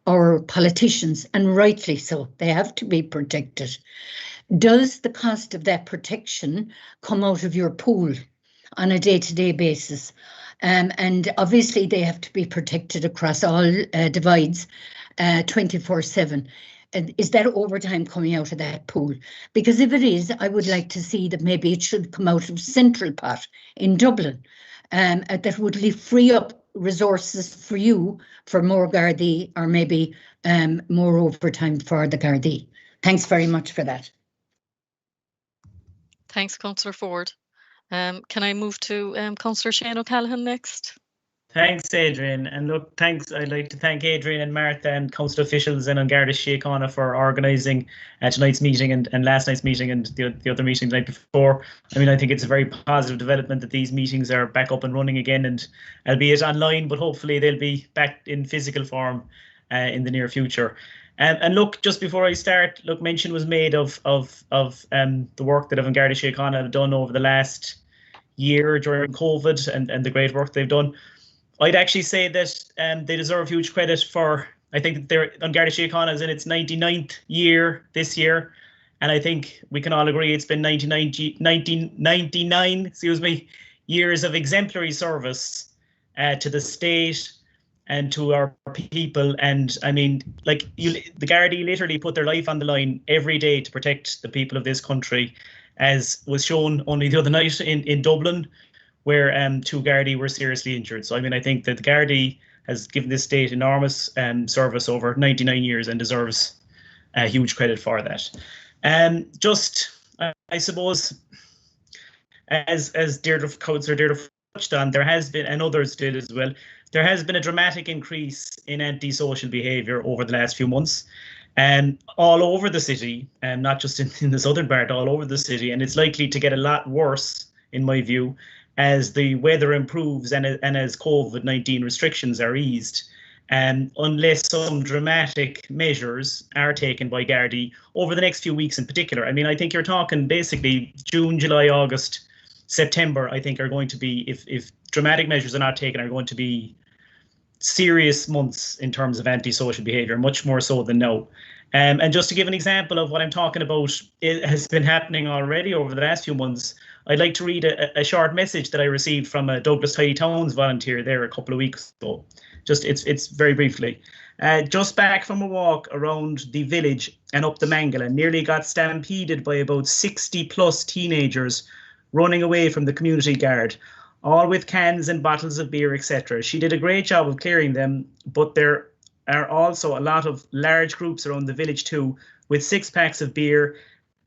our politicians, and rightly so. They have to be protected. Does the cost of that protection come out of your pool on a day-to-day basis? And obviously they have to be protected across all divides 24/7. Is that overtime coming out of that pool? Because if it is, I would like to see that maybe it should come out of Central Pot in Dublin. That would free up resources for you for more Gardaí, or maybe more overtime for the Gardaí. Thanks very much for that. Thanks, Councillor Ford. Can I move to Councillor Shane O'Callaghan next? Thanks, Adrian. And look, thanks. I'd like to thank Adrian and Martha and council officials and Garda Síochána for organising tonight's meeting and last night's meeting and the other meeting the night before. I mean, I think it's a very positive development that these meetings are back up and running again, and albeit online, but hopefully they'll be back in physical form in the near future. And look, just before I start, look, mention was made of the work that Garda Síochána have done over the last year during COVID and the great work they've done. I'd actually say that they deserve huge credit for, I think they're Garda Síochána is in its 99th year this year, and I think we can all agree it's been 1999 years of exemplary service to the state and to our people. And I mean, like, the Gardaí literally put their life on the line every day to protect the people of this country, as was shown only the other night in Dublin, where 2 Gardaí were seriously injured. So I mean, I think that the Gardaí has given this state enormous service over 99 years and deserves huge credit for that. I suppose, as Deirdre touched on, there has been, and others did as well, there has been a dramatic increase in antisocial behaviour over the last few months, all over the city, and not just in the southern part, all over the city, and it's likely to get a lot worse, in my view, as the weather improves and as COVID-19 restrictions are eased, unless some dramatic measures are taken by Gardaí over the next few weeks in particular. I mean, I think you're talking basically June, July, August, September, I think, are going to be, if dramatic measures are not taken, are going to be serious months in terms of antisocial behaviour, much more so than now. And just to give an example of what I'm talking about, it has been happening already over the last few months. I'd like to read a short message that I received from a Douglas Tidy Towns volunteer there a couple of weeks ago. It's very briefly. Just back from a walk around the village and up the Mangala, nearly got stampeded by about 60 plus teenagers running away from the community guard, all with cans and bottles of beer, etc. She did a great job of clearing them, but there are also a lot of large groups around the village too, with 6-packs of beer,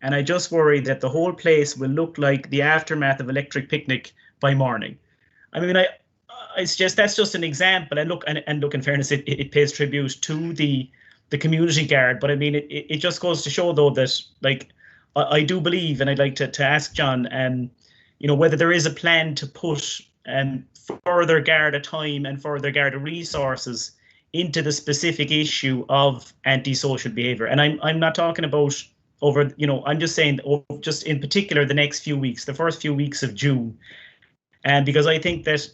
and I just worry that the whole place will look like the aftermath of Electric Picnic by morning. I mean, it's just, that's just an example, and look, in fairness, it pays tribute to the community guard, but I mean, it just goes to show, though, that, like, I do believe, and I'd like to ask John, whether there is a plan to put further Garda time and further Garda resources into the specific issue of antisocial behaviour. And I'm not talking about over, I'm just saying, just in particular, the next few weeks, the first few weeks of June. And because I think that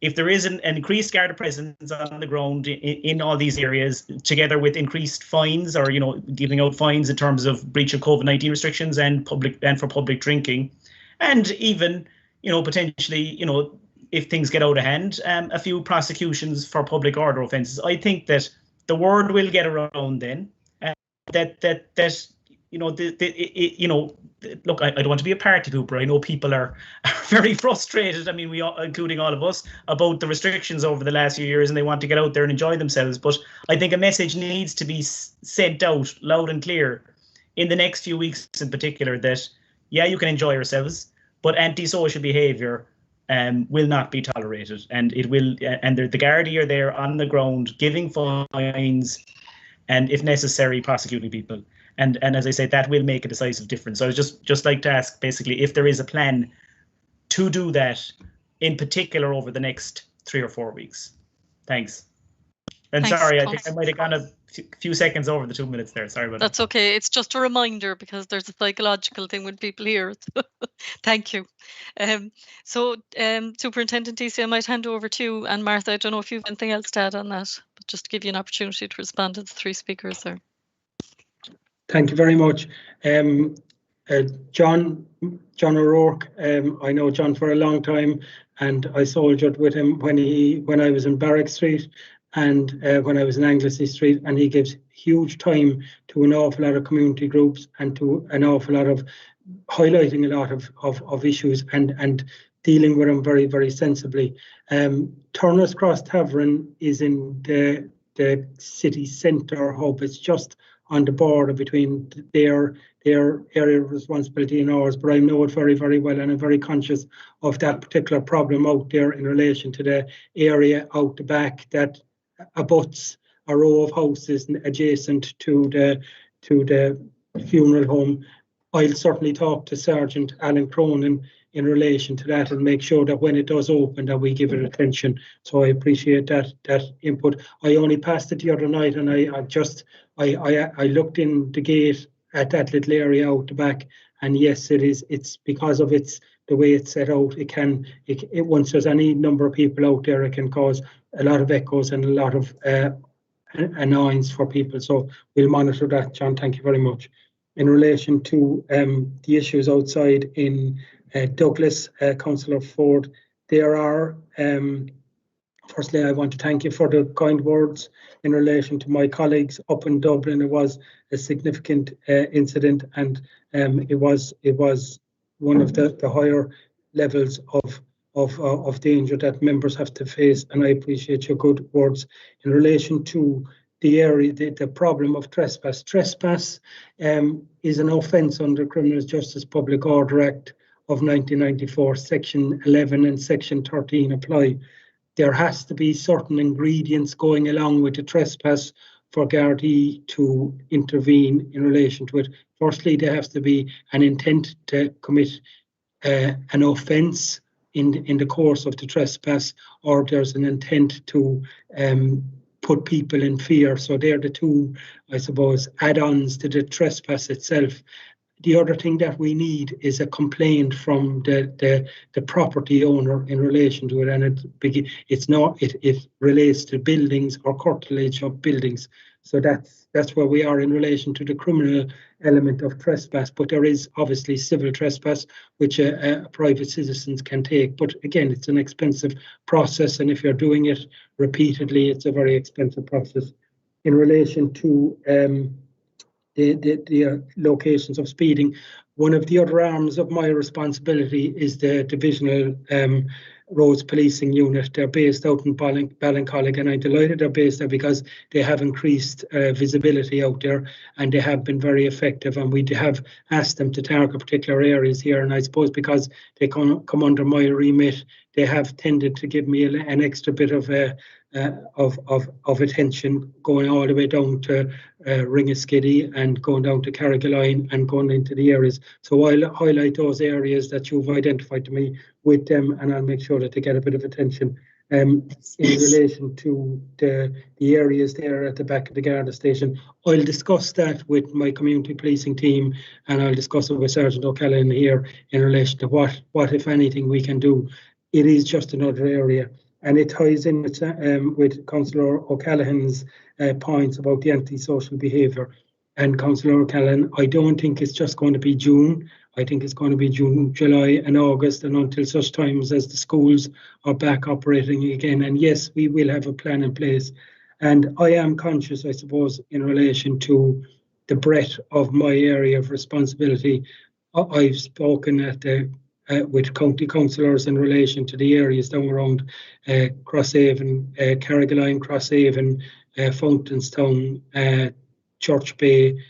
if there is an increased Garda presence on the ground in all these areas, together with increased fines, or giving out fines in terms of breach of COVID-19 restrictions and for public drinking, and even potentially if things get out of hand, a few prosecutions for public order offences, I think that the word will get around then look, I don't want to be a party pooper. I know people are very frustrated. I mean, including all of us, about the restrictions over the last few years, and they want to get out there and enjoy themselves. But I think a message needs to be sent out loud and clear in the next few weeks in particular that, yeah, you can enjoy yourselves, but antisocial behaviour will not be tolerated, and it will. And the Gardaí are there on the ground giving fines, and if necessary, prosecuting people. And as I said, that will make a decisive difference. So I was just like to ask, basically, if there is a plan to do that, in particular over the next 3 or 4 weeks. Thanks. And thanks, sorry, I think I might have gone a few seconds over the 2 minutes there. Sorry about that. That's okay. It's just a reminder, because there's a psychological thing when people hear it. Thank you. Superintendent DC, I might hand over to you, and Martha, I don't know if you have anything else to add on that, but just to give you an opportunity to respond to the 3 speakers there. Thank you very much. John O'Rourke, I know John for a long time, and I soldiered with him when I was in Barrack Street and when I was in Anglesey Street, and he gives huge time to an awful lot of community groups and to an awful lot of highlighting a lot of issues and dealing with them very, very sensibly. Turner's Cross Tavern is in the city centre hub. It's just on the border between their area of responsibility and ours, but I know it very, very well, and I'm very conscious of that particular problem out there in relation to the area out the back that abuts a row of houses adjacent to the funeral home. I'll certainly talk to Sergeant Alan Cronin in relation to that and make sure that when it does open that we give it attention. So I appreciate that input. I only passed it the other night, and I looked in the gate at that little area out the back, and yes, it's because of the way it's set out. It once there's any number of people out there, it can cause a lot of echoes and a lot of annoyance for people. So we'll monitor that, John. Thank you very much. In relation to the issues outside in Douglas, Councillor Ford, there are Firstly, I want to thank you for the kind words in relation to my colleagues up in Dublin. It was a significant incident, and it was one of the higher levels of danger that members have to face. And I appreciate your good words in relation to the area, the problem of trespass. Trespass is an offence under Criminal Justice Public Order Act of 1994. Section 11 and Section 13 apply. There has to be certain ingredients going along with the trespass for Gardaí to intervene in relation to it. Firstly, there has to be an intent to commit an offence in the course of the trespass, or there's an intent to put people in fear. So they're the two, I suppose, add-ons to the trespass itself. The other thing that we need is a complaint from the property owner in relation to it, and it relates to buildings or curtilage of buildings. So that's where we are in relation to the criminal element of trespass. But there is obviously civil trespass, which private citizens can take. But again, it's an expensive process, and if you're doing it repeatedly, it's a very expensive process. In relation to the locations of speeding, one of the other arms of my responsibility is the Divisional Roads Policing Unit. They're based out in Ballincollig, and I'm delighted they're based there because they have increased visibility out there, and they have been very effective, and we have asked them to target particular areas here, and I suppose because they come under my remit, they have tended to give me an extra bit of attention, going all the way down to Ringaskiddy and going down to Carrigaline and going into the areas. So I'll highlight those areas that you've identified to me with them, and I'll make sure that they get a bit of attention. In relation to the areas there at the back of the Garda station, I'll discuss that with my community policing team, and I'll discuss it with Sergeant O'Callaghan here in relation to what if anything, we can do. It is just another area. And it ties in with Councillor O'Callaghan's points about the antisocial behaviour. And Councillor O'Callaghan, I don't think it's just going to be June. I think it's going to be June, July and August, and until such times as the schools are back operating again. And yes, we will have a plan in place. And I am conscious, I suppose, in relation to the breadth of my area of responsibility. I've spoken at with county councillors in relation to the areas down around Crosshaven, Carrigaline, Crosshaven, Fountainstown, Church Bay,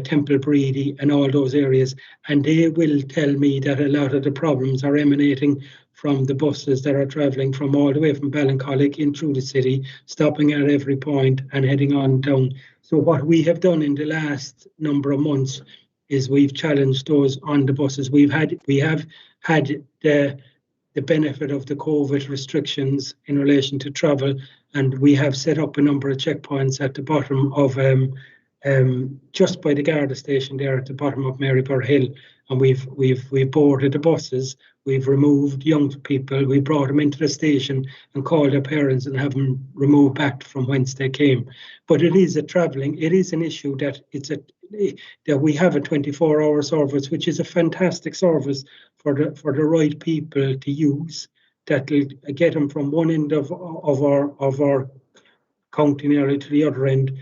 Temple Breedy, and all those areas. And they will tell me that a lot of the problems are emanating from the buses that are travelling from all the way from Ballincollig in through the city, stopping at every point and heading on down. So what we have done in the last number of months is we've challenged those on the buses. We have had the benefit of the COVID restrictions in relation to travel, and we have set up a number of checkpoints at the bottom of just by the Garda station there at the bottom of Maryborough Hill, and we've boarded the buses. We've removed young people. We brought them into the station and called their parents and have them removed back from whence they came. But it is an issue that that we have a 24-hour service, which is a fantastic service for the right people to use. That will get them from one end of our county area to the other end.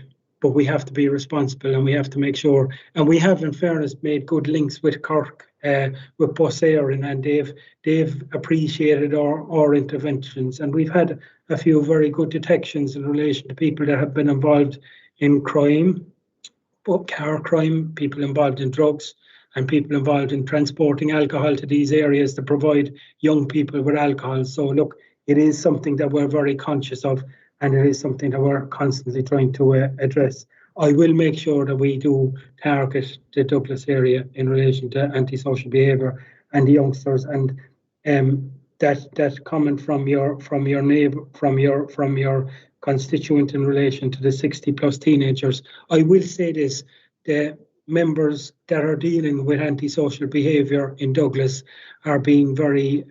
But we have to be responsible, and we have to make sure. And we have, in fairness, made good links with Cork, with Bus Éireann, and they've appreciated our interventions. And we've had a few very good detections in relation to people that have been involved in crime, both car crime, people involved in drugs, and people involved in transporting alcohol to these areas to provide young people with alcohol. So look, it is something that we're very conscious of, and it is something that we're constantly trying to address. I will make sure that we do target the Douglas area in relation to antisocial behaviour and the youngsters, and that comment from your neighbour, from your constituent in relation to the 60+ teenagers. I will say this: the members that are dealing with antisocial behaviour in Douglas are being very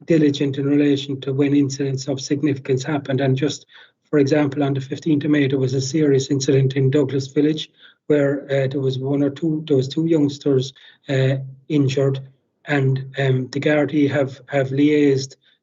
diligent in relation to when incidents of significance happened. And just for example, on the 15th of May, there was a serious incident in Douglas Village where there was two youngsters injured, and the Gardaí have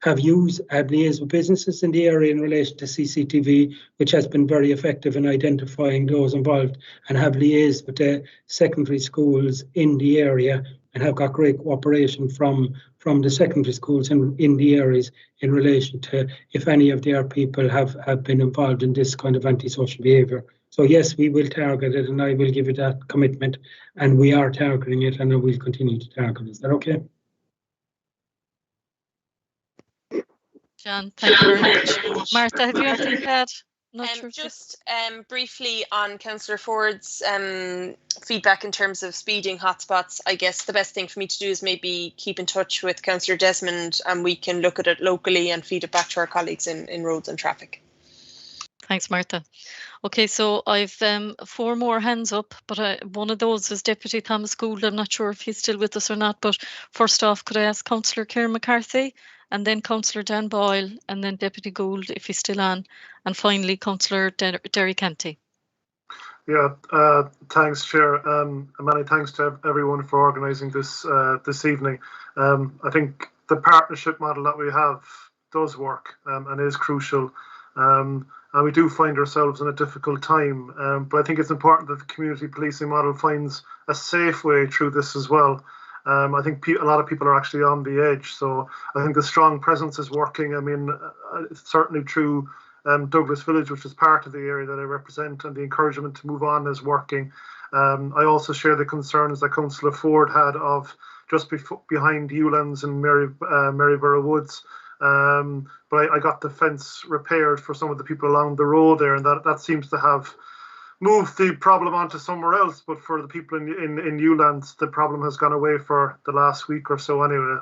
have liaised with businesses in the area in relation to CCTV, which has been very effective in identifying those involved, and have liaised with the secondary schools in the area and have got great cooperation from the secondary schools in the areas in relation to if any of their people have been involved in this kind of antisocial behaviour. So yes, we will target it, and I will give it that commitment, and we are targeting it, and I will continue to target it. Is that okay? John, thank you very much. Martha, have you anything to add? Just briefly on Councillor Ford's feedback in terms of speeding hotspots, I guess the best thing for me to do is maybe keep in touch with Councillor Desmond, and we can look at it locally and feed it back to our colleagues in roads and traffic. Thanks, Martha. Okay, so I've 4 more hands up, but one of those is Deputy Thomas Gould. I'm not sure if he's still with us or not, but first off, could I ask Councillor Kieran McCarthy, and then Councillor Dan Boyle, and then Deputy Gould if he's still on, and finally Councillor Derry Canty. Yeah, thanks, Chair. Many thanks to everyone for organising this this evening. I think the partnership model that we have does work and is crucial. And we do find ourselves in a difficult time, but I think it's important that the community policing model finds a safe way through this as well. I think a lot of people are actually on the edge, so I think the strong presence is working. I mean, it's certainly true. Douglas Village, which is part of the area that I represent, and the encouragement to move on is working. I also share the concerns that Councillor Ford had of just behind Ewlands and Maryborough Woods. But I got the fence repaired for some of the people along the road there, and that seems to have moved the problem onto somewhere else. But for the people in Ewlands, the problem has gone away for the last week or so anyway.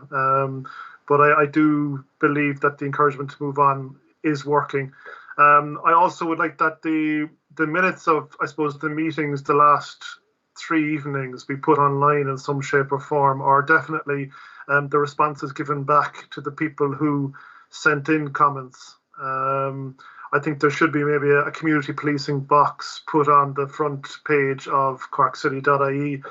But I do believe that the encouragement to move on is working. I also would like that the minutes of, I suppose, the meetings the last 3 evenings be put online in some shape or form, or definitely the responses given back to the people who sent in comments. I think there should be maybe a community policing box put on the front page of corkcity.ie.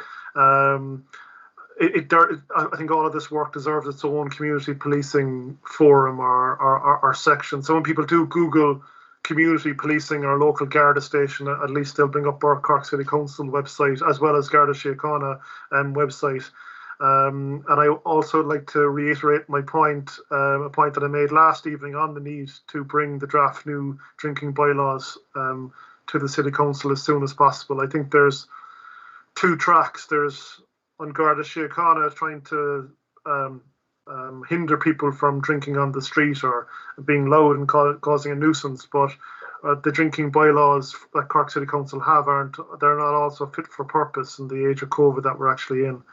I think all of this work deserves its own community policing forum or section. So when people do Google community policing or local Garda station, at least they'll bring up our Cork City Council website as well as Garda Síochána website. And I also like to reiterate my point, a point that I made last evening on the need to bring the draft new drinking bylaws to the City Council as soon as possible. I think there's 2 tracks. There's on Garda Síochána trying to hinder people from drinking on the street or being loud and causing a nuisance, but the drinking bylaws that Cork City Council have they're not also fit for purpose in the age of COVID that we're actually in.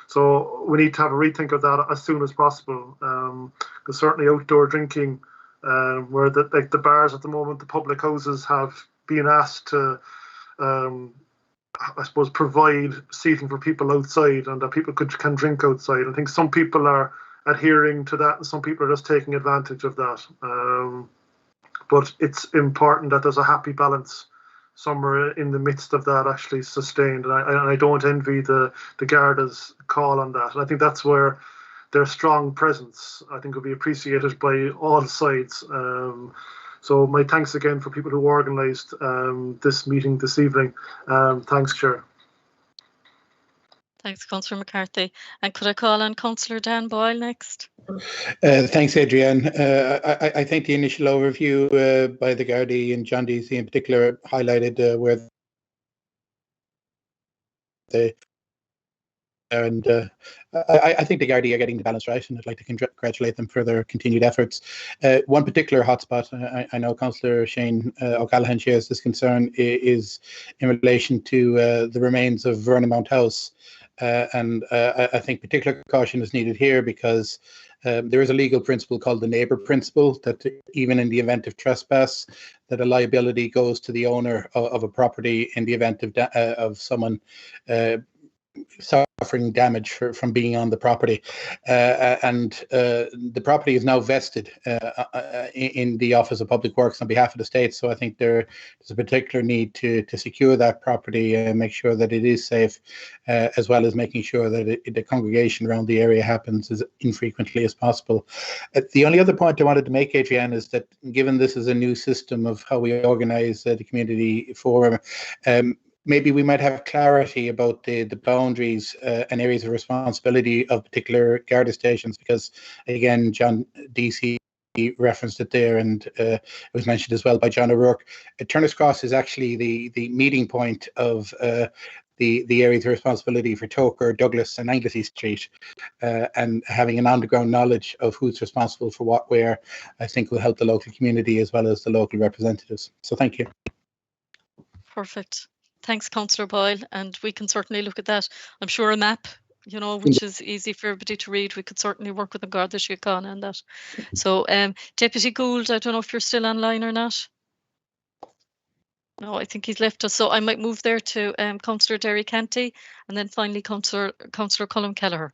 So we need to have a rethink of that as soon as possible. Because certainly outdoor drinking, where the bars at the moment, the public houses have been asked to, I suppose, provide seating for people outside, and that people can drink outside. I think some people are adhering to that, and some people are just taking advantage of that. But it's important that there's a happy balance somewhere in the midst of that actually sustained, and I don't envy the Garda's call on that. And I think that's where their strong presence, I think, will be appreciated by all sides. So my thanks again for people who organised this meeting this evening. Thanks, Chair. Thanks, Councillor McCarthy. And could I call on Councillor Dan Boyle next? Thanks, Adrian. I think the initial overview by the Gardaí and John Deasy in particular highlighted where they and I think the Gardaí are getting the balance right, and I'd like to congratulate them for their continued efforts. One particular hotspot, I know Councillor Shane O'Callaghan shares this concern, is in relation to the remains of Vernon Mount House. And I think particular caution is needed here because there is a legal principle called the neighbour principle, that even in the event of trespass, that a liability goes to the owner of a property in the event of someone suffering damage from being on the property, and the property is now vested in the Office of Public Works on behalf of the state. So I think there's a particular need to secure that property and make sure that it is safe, as well as making sure that the congregation around the area happens as infrequently as possible. The only other point I wanted to make, Adrian, is that given this is a new system of how we organise the community forum, maybe we might have clarity about the boundaries and areas of responsibility of particular Garda stations, because again, John DC referenced it there, and it was mentioned as well by John O'Rourke. Turner's Cross is actually the meeting point of the areas of responsibility for Toker, Douglas and Anglesey Street, and having an underground knowledge of who's responsible for what where, I think will help the local community as well as the local representatives. So thank you. Perfect. Thanks, Councillor Boyle, and we can certainly look at that. I'm sure a map, you know, which is easy for everybody to read, we could certainly work with the Garda Síochána on that. So, Deputy Gould, I don't know if you're still online or not. No, I think he's left us. So I might move there to Councillor Derry Canty, and then finally Councillor Colm Kelleher.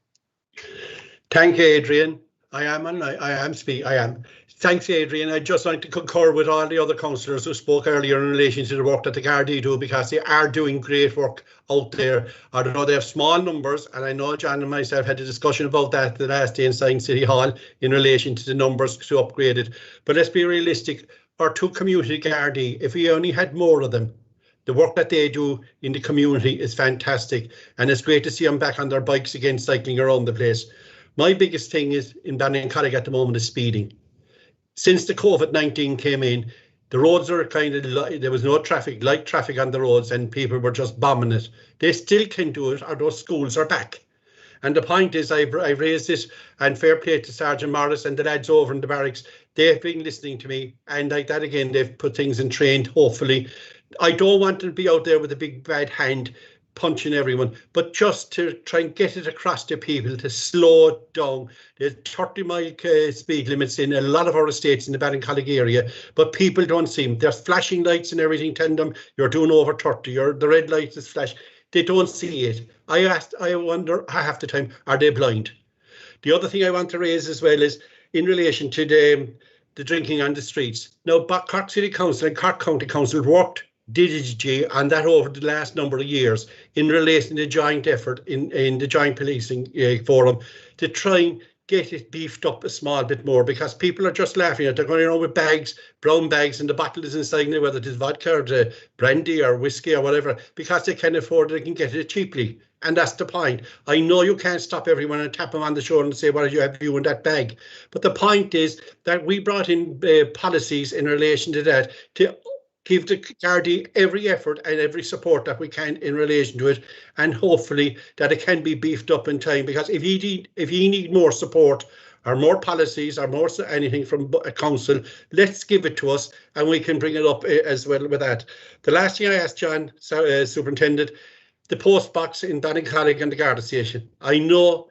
Thank you, Adrian. I am. Thanks, Adrian. I'd just like to concur with all the other councillors who spoke earlier in relation to the work that the Gardaí do, because they are doing great work out there. Although they have small numbers, and I know John and myself had a discussion about that the last day inside City Hall in relation to the numbers to upgrade it. But let's be realistic. Our two community Gardaí, if we only had more of them, the work that they do in the community is fantastic, and it's great to see them back on their bikes again, cycling around the place. My biggest thing is in Ballincollig at the moment is speeding. Since the COVID-19 came in, the roads are kind of, there was no traffic, light traffic on the roads, and people were just bombing it. They still can do it, or those schools are back. And the point is, I've raised this, and fair play to Sergeant Morris and the lads over in the barracks. They've been listening to me, and like that again, they've put things in train, hopefully. I don't want to be out there with a big bad hand punching everyone, but just to try and get it across to people to slow it down. There's 30-mile speed limits in a lot of our estates in the Ballincollig area, but people don't see them. There's flashing lights and everything telling them you're doing over 30, or the red light is flash. They don't see it. I wonder half the time, are they blind? The other thing I want to raise as well is in relation to the drinking on the streets. Now, Cork City Council and Cork County Council worked diligently on that over the last number of years in relation to the joint effort in the joint policing forum to try and get it beefed up a small bit more, because people are just laughing at it. They're going around with bags, brown bags, and the bottle is inside there, whether it is vodka or brandy or whiskey or whatever, because they can afford it, they can get it cheaply. And that's the point. I know you can't stop everyone and tap them on the shoulder and say, what do you have you in that bag? But the point is that we brought in policies in relation to that to give the Gardaí every effort and every support that we can in relation to it, and hopefully that it can be beefed up in time. Because if you need more support or more policies or more anything from a council, let's give it to us and we can bring it up as well with that. The last thing I asked John, Superintendent, the post box in Ballincollig and the Garda station. I know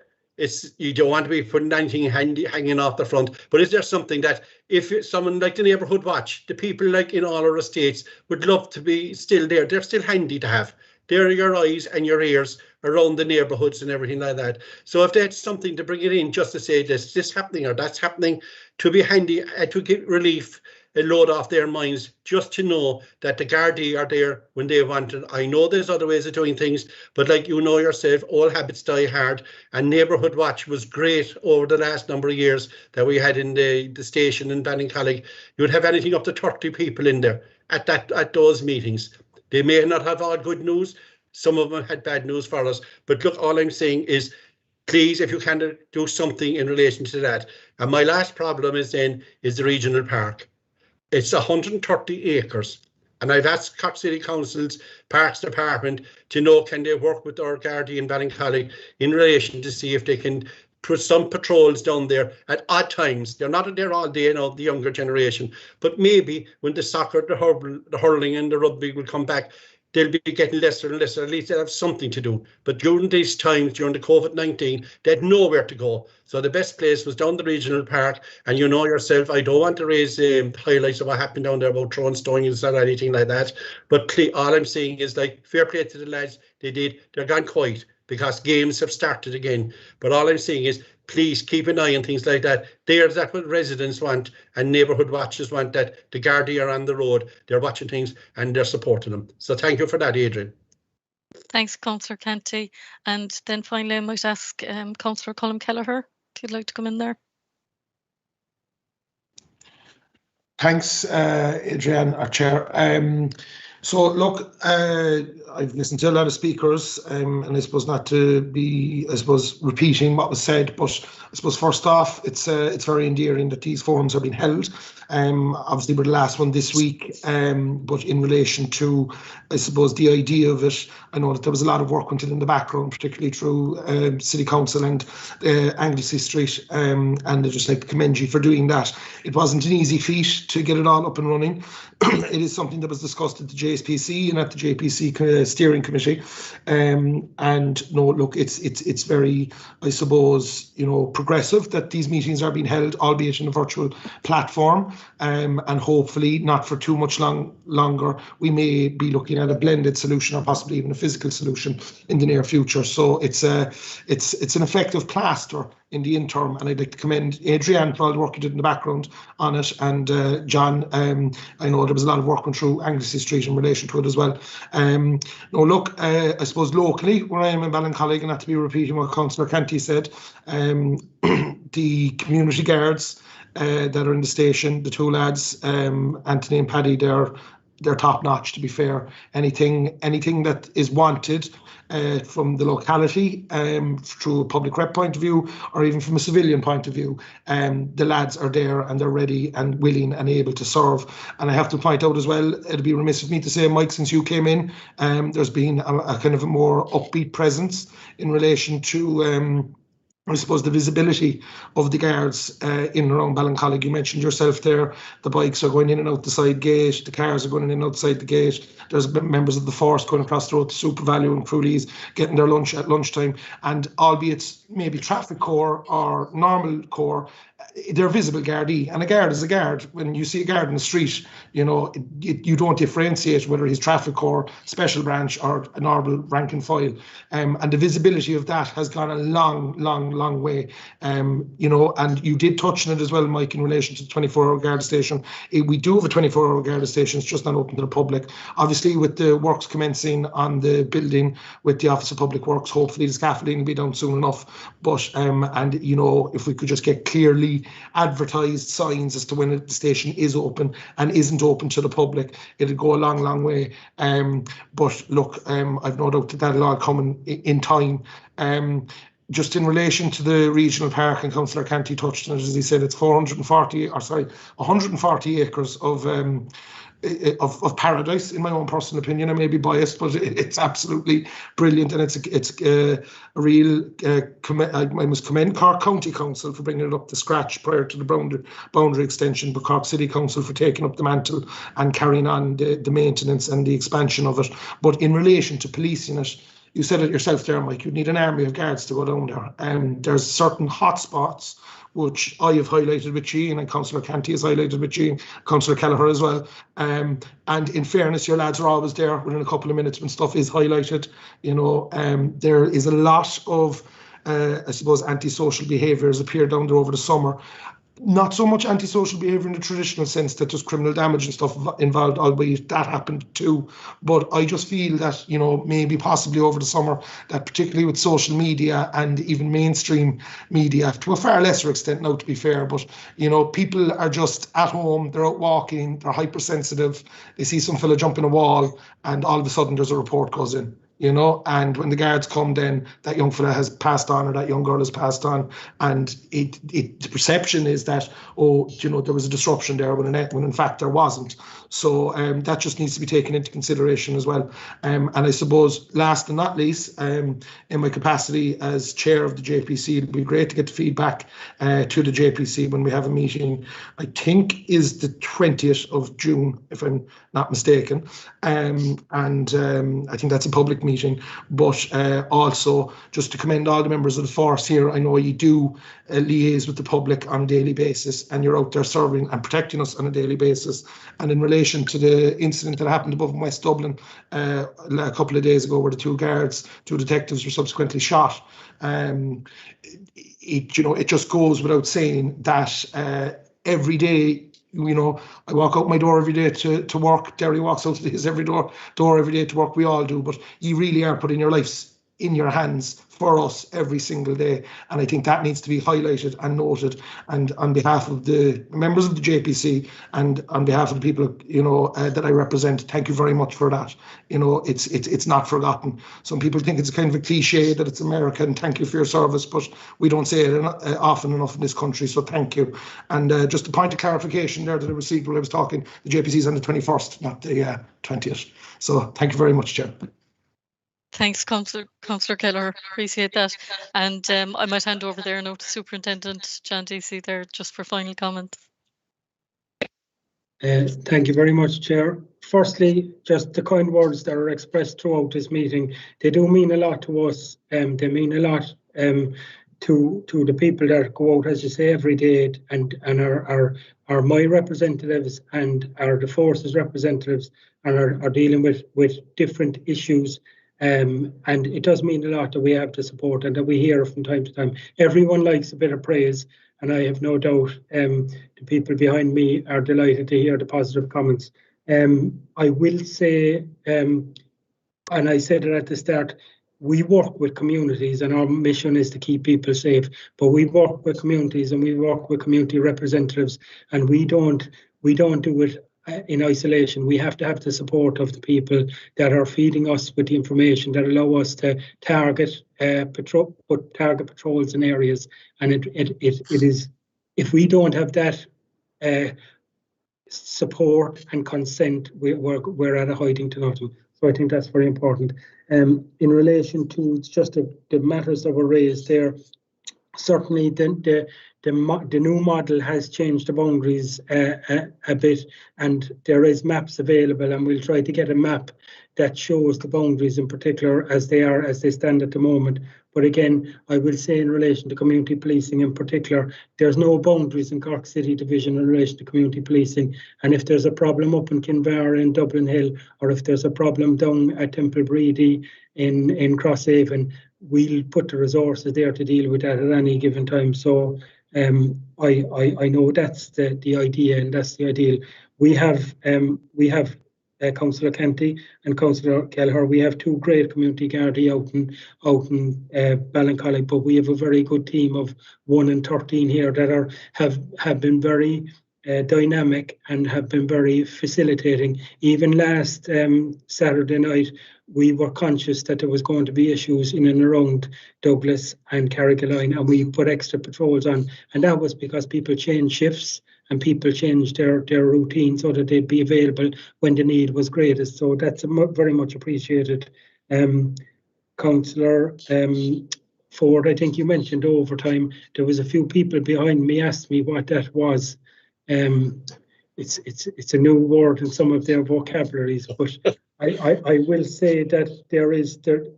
you don't want to be putting anything hanging off the front, but is there something that if someone like the neighbourhood watch, the people like in all our estates would love to be still there, they're still handy to have. They're your eyes and your ears around the neighbourhoods and everything like that. So if that's something to bring it in, just to say this happening or that's happening, to be handy, to get relief, a load off their minds, just to know that the Gardaí are there when they want it. I know there's other ways of doing things, but like you know yourself, all habits die hard, and Neighbourhood Watch was great over the last number of years that we had in the station in Ballincollig. You would have anything up to 30 people in there at those meetings. They may not have all good news. Some of them had bad news for us, but look, all I'm saying is, please, if you can do something in relation to that. And my last problem is the regional park. It's 130 acres, and I've asked Cork City Council's Parks Department to know, can they work with our Gardaí in Ballincollig in relation to see if they can put some patrols down there at odd times. They're not there all day, the younger generation, but maybe when the soccer, the hurling and the rugby will come back, they'll be getting lesser and lesser. At least they'll have something to do. But during these times, during the COVID-19, they had nowhere to go. So the best place was down the regional park. And you know yourself, I don't want to raise highlights of what happened down there about throwing stones or anything like that. But all I'm saying is, like, fair play to the lads. They're gone quiet. because games have started again. But all I'm saying is, please keep an eye on things like that. That's what residents want and neighbourhood watchers want, that the Gardaí are on the road, they're watching things and they're supporting them. So thank you for that, Adrian. Thanks, Councillor Canty. And then finally, I might ask Councillor Colm Kelleher if you'd like to come in there. Thanks, Adrian, our chair. So look, I've listened to a lot of speakers, and I suppose not to be, I suppose, repeating what was said, but I suppose first off, it's very endearing that these forums are being held. Obviously, we're the last one this week, but in relation to, I suppose, the idea of it, I know that there was a lot of work went in the background, particularly through City Council and Anglesey Street, and I'd just like to commend you for doing that. It wasn't an easy feat to get it all up and running. It is something that was discussed at the JSPC and at the JPC steering committee, and no, look, it's very, I suppose, progressive that these meetings are being held, albeit in a virtual platform, and hopefully not for too much longer. We may be looking at a blended solution or possibly even a physical solution in the near future. So it's an effective plaster in the interim, and I'd like to commend Adrian for all the work he did in the background on it, and John. I know there was a lot of work going through Anglesey Street in relation to it as well. No, look, I suppose locally, where I am in Ballincollig, and not to be repeating what Councillor Canty said, the community guards that are in the station, the two lads, Anthony and Paddy, they're top notch, to be fair. Anything that is wanted from the locality, through a public rep point of view, or even from a civilian point of view, the lads are there and they're ready and willing and able to serve. And I have to point out as well, it'd be remiss of me to say, Mike, since you came in, there's been a kind of a more upbeat presence in relation to I suppose the visibility of the guards in and around Ballincollig. You mentioned yourself there, the bikes are going in and out the side gate, the cars are going in and outside the gate. There's members of the force going across the road to Super Value and Crudies, getting their lunch at lunchtime. And albeit maybe traffic corps or normal corps, they're visible Gardaí, and a guard is a guard. When you see a guard in the street, you don't differentiate whether he's traffic corps, special branch, or a normal rank and file. And the visibility of that has gone a long way. And you did touch on it as well, Mike, in relation to the 24-hour Garda station. We do have a 24-hour Garda station, it's just not open to the public. Obviously, with the works commencing on the building with the Office of Public Works, hopefully the scaffolding will be done soon enough. But if we could just get clearly advertised signs as to when the station is open and isn't open to the public, it'll go a long way. But look, I've no doubt that that'll all come in time. Just in relation to the regional park, and Councillor Canty touched on it, as he said, it's 140 acres of paradise, in my own personal opinion. I may be biased, but it's absolutely brilliant, and it's a real. I must commend Cork County Council for bringing it up to scratch prior to the boundary extension, but Cork City Council for taking up the mantle and carrying on the maintenance and the expansion of it. But in relation to policing it, you said it yourself there, Mike, you'd need an army of guards to go down there. And there's certain hotspots which I have highlighted with you, and Councillor Canty has highlighted with you, Councillor Kelleher as well. And in fairness, your lads are always there within a couple of minutes when stuff is highlighted. There is a lot of, I suppose, antisocial behaviour has appeared down there over the summer. Not so much antisocial behaviour in the traditional sense that there's criminal damage and stuff involved, albeit that happened too. But I just feel that, maybe possibly over the summer, that particularly with social media and even mainstream media, to a far lesser extent now, to be fair, but, people are just at home, they're out walking, they're hypersensitive, they see some fella jump in a wall, and all of a sudden there's a report goes in. And when the guards come, then that young fella has passed on or that young girl has passed on, and the perception is that, there was a disruption there when in fact there wasn't. So that just needs to be taken into consideration as well. And I suppose last and not least, in my capacity as chair of the JPC, it'd be great to get the feedback to the JPC when we have a meeting. I think is the 20th of June, if I'm not mistaken. And I think that's a public meeting, but also just to commend all the members of the force here. I know you do liaise with the public on a daily basis, and you're out there serving and protecting us on a daily basis. And in relation to the incident that happened above in West Dublin a couple of days ago, where the two detectives were subsequently shot, it just goes without saying that every day, I walk out my door every day to work. Derry walks out his door every day to work. We all do, but you really are putting your lives in your hands for us every single day, and I think that needs to be highlighted and noted. And on behalf of the members of the JPC and on behalf of the people that I represent, thank you very much for that. It's not forgotten. Some people think it's kind of a cliche that it's American. Thank you for your service, but we don't say it often enough in this country. So thank you. And just a point of clarification there that I received while I was talking, the JPC is on the 21st, not the 20th. So thank you very much, Chair. Thanks, Councillor Kelleher. Appreciate that. And I might hand over there now to Superintendent John Deasy there just for final comments. Thank you very much, Chair. Firstly, just the kind words that are expressed throughout this meeting, they do mean a lot to us. They mean a lot to the people that go out, as you say, every day, and are my representatives and are the forces representatives, and are dealing with different issues. And it does mean a lot that we have the support and that we hear from time to time. Everyone likes a bit of praise, and I have no doubt the people behind me are delighted to hear the positive comments. I will say, and I said it at the start, we work with communities, and our mission is to keep people safe. But we work with communities, and we work with community representatives, and we don't do it in isolation. We have to have the support of the people that are feeding us with the information that allow us to target patrols in areas. And it is, if we don't have that support and consent, we're at a hiding to nothing. So I think that's very important. In relation to just the matters that were raised there, certainly the new model has changed the boundaries a bit, and there is maps available, and we'll try to get a map that shows the boundaries in particular as they stand at the moment. But again, I will say in relation to community policing in particular, there's no boundaries in Cork City Division in relation to community policing. And if there's a problem up in Kinvara in Dublin Hill, or if there's a problem down at Temple Breedy in Crosshaven, we'll put the resources there to deal with that at any given time. So I know that's the idea, and that's the ideal. We have Councillor Kenty and Councillor Kelleher. We have two great community Gardaí out in Ballincollig, but we have a very good team of 1 and 13 here that have been very dynamic and have been very facilitating. Even last Saturday night, we were conscious that there was going to be issues in and around Douglas and Carrigaline, and we put extra patrols on, and that was because people changed shifts and people changed their routine so that they'd be available when the need was greatest. So that's very much appreciated. Councillor Ford, I think you mentioned overtime. There was a few people behind me asked me what that was. It's a new word in some of their vocabularies, but I will say that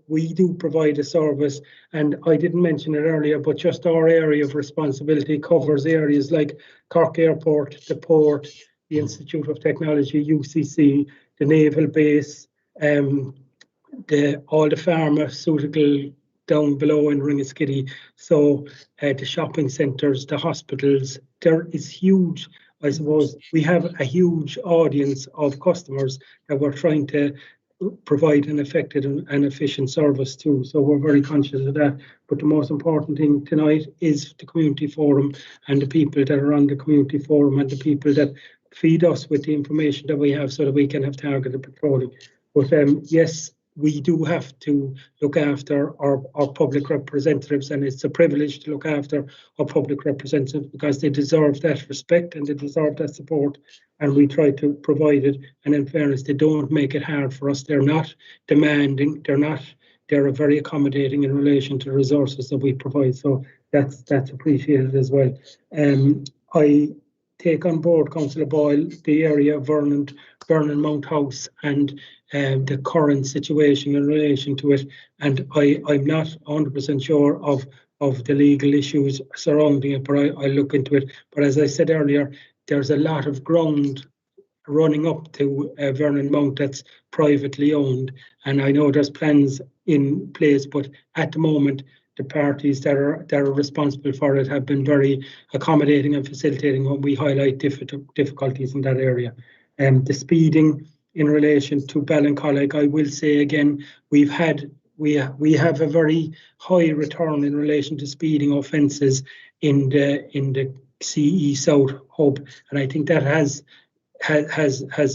we do provide a service, and I didn't mention it earlier, but just our area of responsibility covers areas like Cork Airport, the port, the Institute of Technology, UCC, the Naval Base, all the pharmaceutical down below in Ringaskiddy, so the shopping centres, the hospitals. There is huge. I suppose we have a huge audience of customers that we're trying to provide an effective and efficient service to. So we're very conscious of that. But the most important thing tonight is the community forum and the people that are on the community forum and the people that feed us with the information that we have so that we can have targeted patrolling. But yes, we do have to look after our public representatives, and it's a privilege to look after our public representatives because they deserve that respect and they deserve that support, and we try to provide it. And in fairness, they don't make it hard for us. They're not demanding. They're very accommodating in relation to the resources that we provide. So that's appreciated as well. take on board, Councillor Boyle, the area of Vernon Mount House and the current situation in relation to it. And I'm not 100% sure of the legal issues surrounding it, but I look into it. But as I said earlier, there's a lot of ground running up to Vernon Mount that's privately owned, and I know there's plans in place, but at the moment the parties that are responsible for it have been very accommodating and facilitating when we highlight difficulties in that area. The speeding in relation to Ballincollig, I will say again, we have a very high return in relation to speeding offences in the CE South hub, and I think that has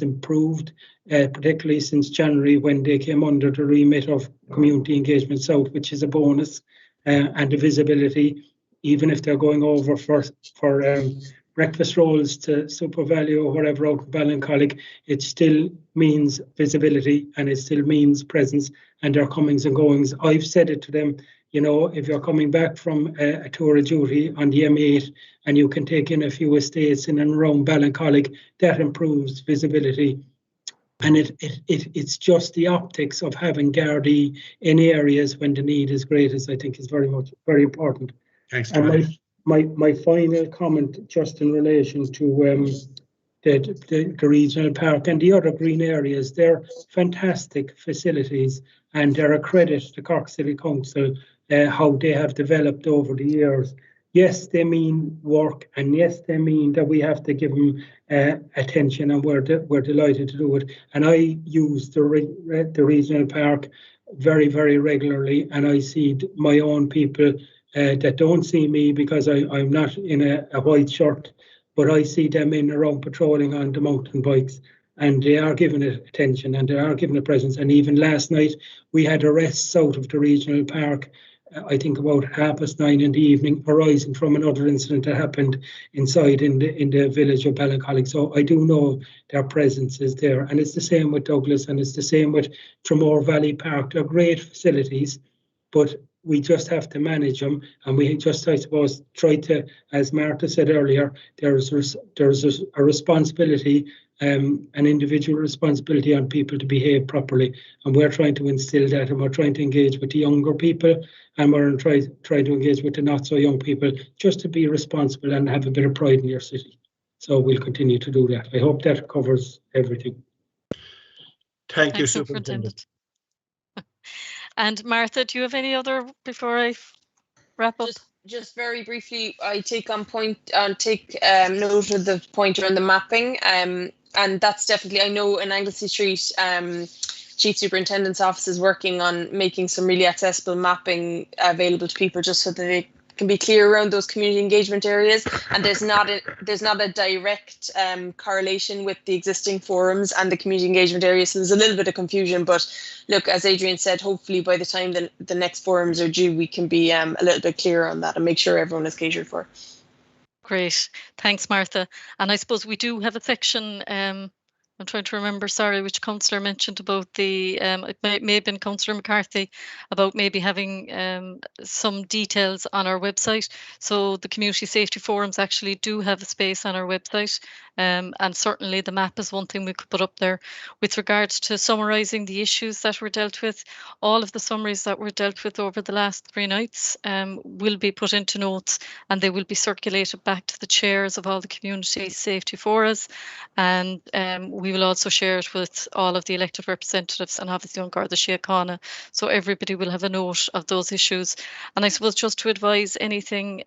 improved, particularly since January when they came under the remit of Community Engagement South, which is a bonus, and the visibility, even if they're going over for breakfast rolls to Super Value or whatever out in Ballincollig, it still means visibility and it still means presence and their comings and goings. I've said it to them, you know, if you're coming back from a tour of duty on the M8 and you can take in a few estates in and around Ballincollig, that improves visibility. And it's just the optics of having Gardaí in areas when the need is greatest, I think is very important. Thanks, and my final comment just in relation to the regional park and the other green areas, they're fantastic facilities and they're a credit to Cork City Council how they have developed over the years. Yes, they mean work, and yes, they mean that we have to give them attention, and we're delighted to do it. And I use the regional park very, very regularly, and I see my own people that don't see me because I'm not in a white shirt, but I see them in around patrolling on the mountain bikes, and they are giving it attention and they are giving it presence. And even last night we had arrests out of the regional park, I think about 9:30 in the evening, arising from another incident that happened inside in the village of Ballincollig. So I do know their presence is there, and it's the same with Douglas and it's the same with Tramore Valley Park. They're great facilities, but we just have to manage them, and we just, I suppose, try to, as Martha said earlier, there's a responsibility, an individual responsibility on people to behave properly, and we're trying to instill that, and we're trying to engage with the younger people, and we're trying to engage with the not so young people, just to be responsible and have a bit of pride in your city. So we'll continue to do that. I hope that covers everything. Thank you, Superintendent. And Martha, do you have any other before I wrap up? Just very briefly, I take note of the point around the mapping, and that's definitely, I know in Anglesey Street, Chief Superintendent's office is working on making some really accessible mapping available to people, just so that they can be clear around those community engagement areas. And there's not a direct correlation with the existing forums and the community engagement areas, so there's a little bit of confusion. But look, as Adrian said, hopefully by the time the next forums are due, we can be a little bit clearer on that and make sure everyone is catered for. Great, thanks, Martha. And I suppose we do have a section. I'm trying to remember, sorry, which councillor mentioned about the, it may have been Councillor McCarthy, about maybe having some details on our website. So the community safety forums actually do have a space on our website, and certainly the map is one thing we could put up there. With regards to summarising the issues that were dealt with, all of the summaries that were dealt with over the last 3 nights will be put into notes, and they will be circulated back to the chairs of all the community safety forums, and we will also share it with all of the elected representatives and obviously on Garda Síochána, so everybody will have a note of those issues. And I suppose just to advise anything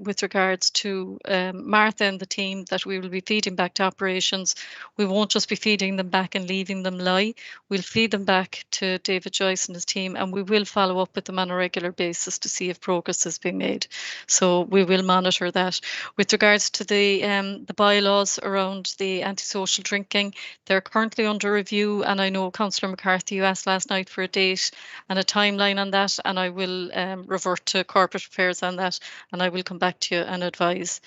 with regards to Martha and the team that we will be feeding back to operations, we won't just be feeding them back and leaving them lie. We'll feed them back to David Joyce and his team, and we will follow up with them on a regular basis to see if progress has been made. So we will monitor that. With regards to the bylaws around the antisocial drinking, they're currently under review, and I know Councillor McCarthy, you asked last night for a date and a timeline on that, and I will revert to corporate affairs on that, and I will come back to you and advise.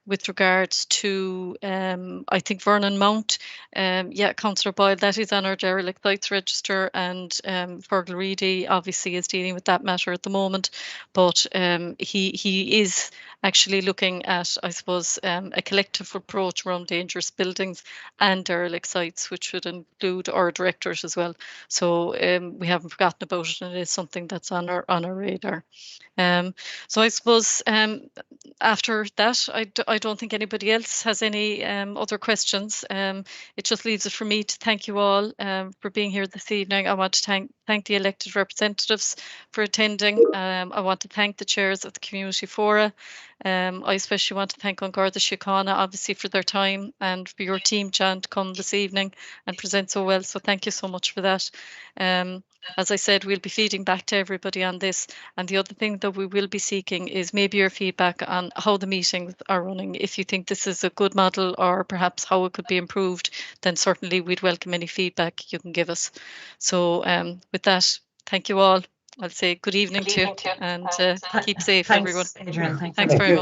with regards to, I think Vernon Mount, yeah, Councillor Boyle, that is on our derelict sites register, and Fergal Reedy obviously is dealing with that matter at the moment, but he is actually looking at, I suppose, a collective approach around dangerous buildings and derelict sites, which would include our directors as well. So we haven't forgotten about it, and it is something that's on our radar. So I suppose after that, I don't think anybody else has any other questions. It just leaves it for me to thank you all for being here this evening. I want to thank the elected representatives for attending. I want to thank the chairs of the community fora. I especially want to thank An Garda Síochána, obviously, for their time, and for your team, Jan, to come this evening and present so well. So thank you so much for that. As I said, we'll be feeding back to everybody on this. And the other thing that we will be seeking is maybe your feedback on how the meetings are running. If you think this is a good model, or perhaps how it could be improved, then certainly we'd welcome any feedback you can give us. So with that, thank you all. I'll say good evening to you, and keep safe, everyone. Adrian. Thanks very much.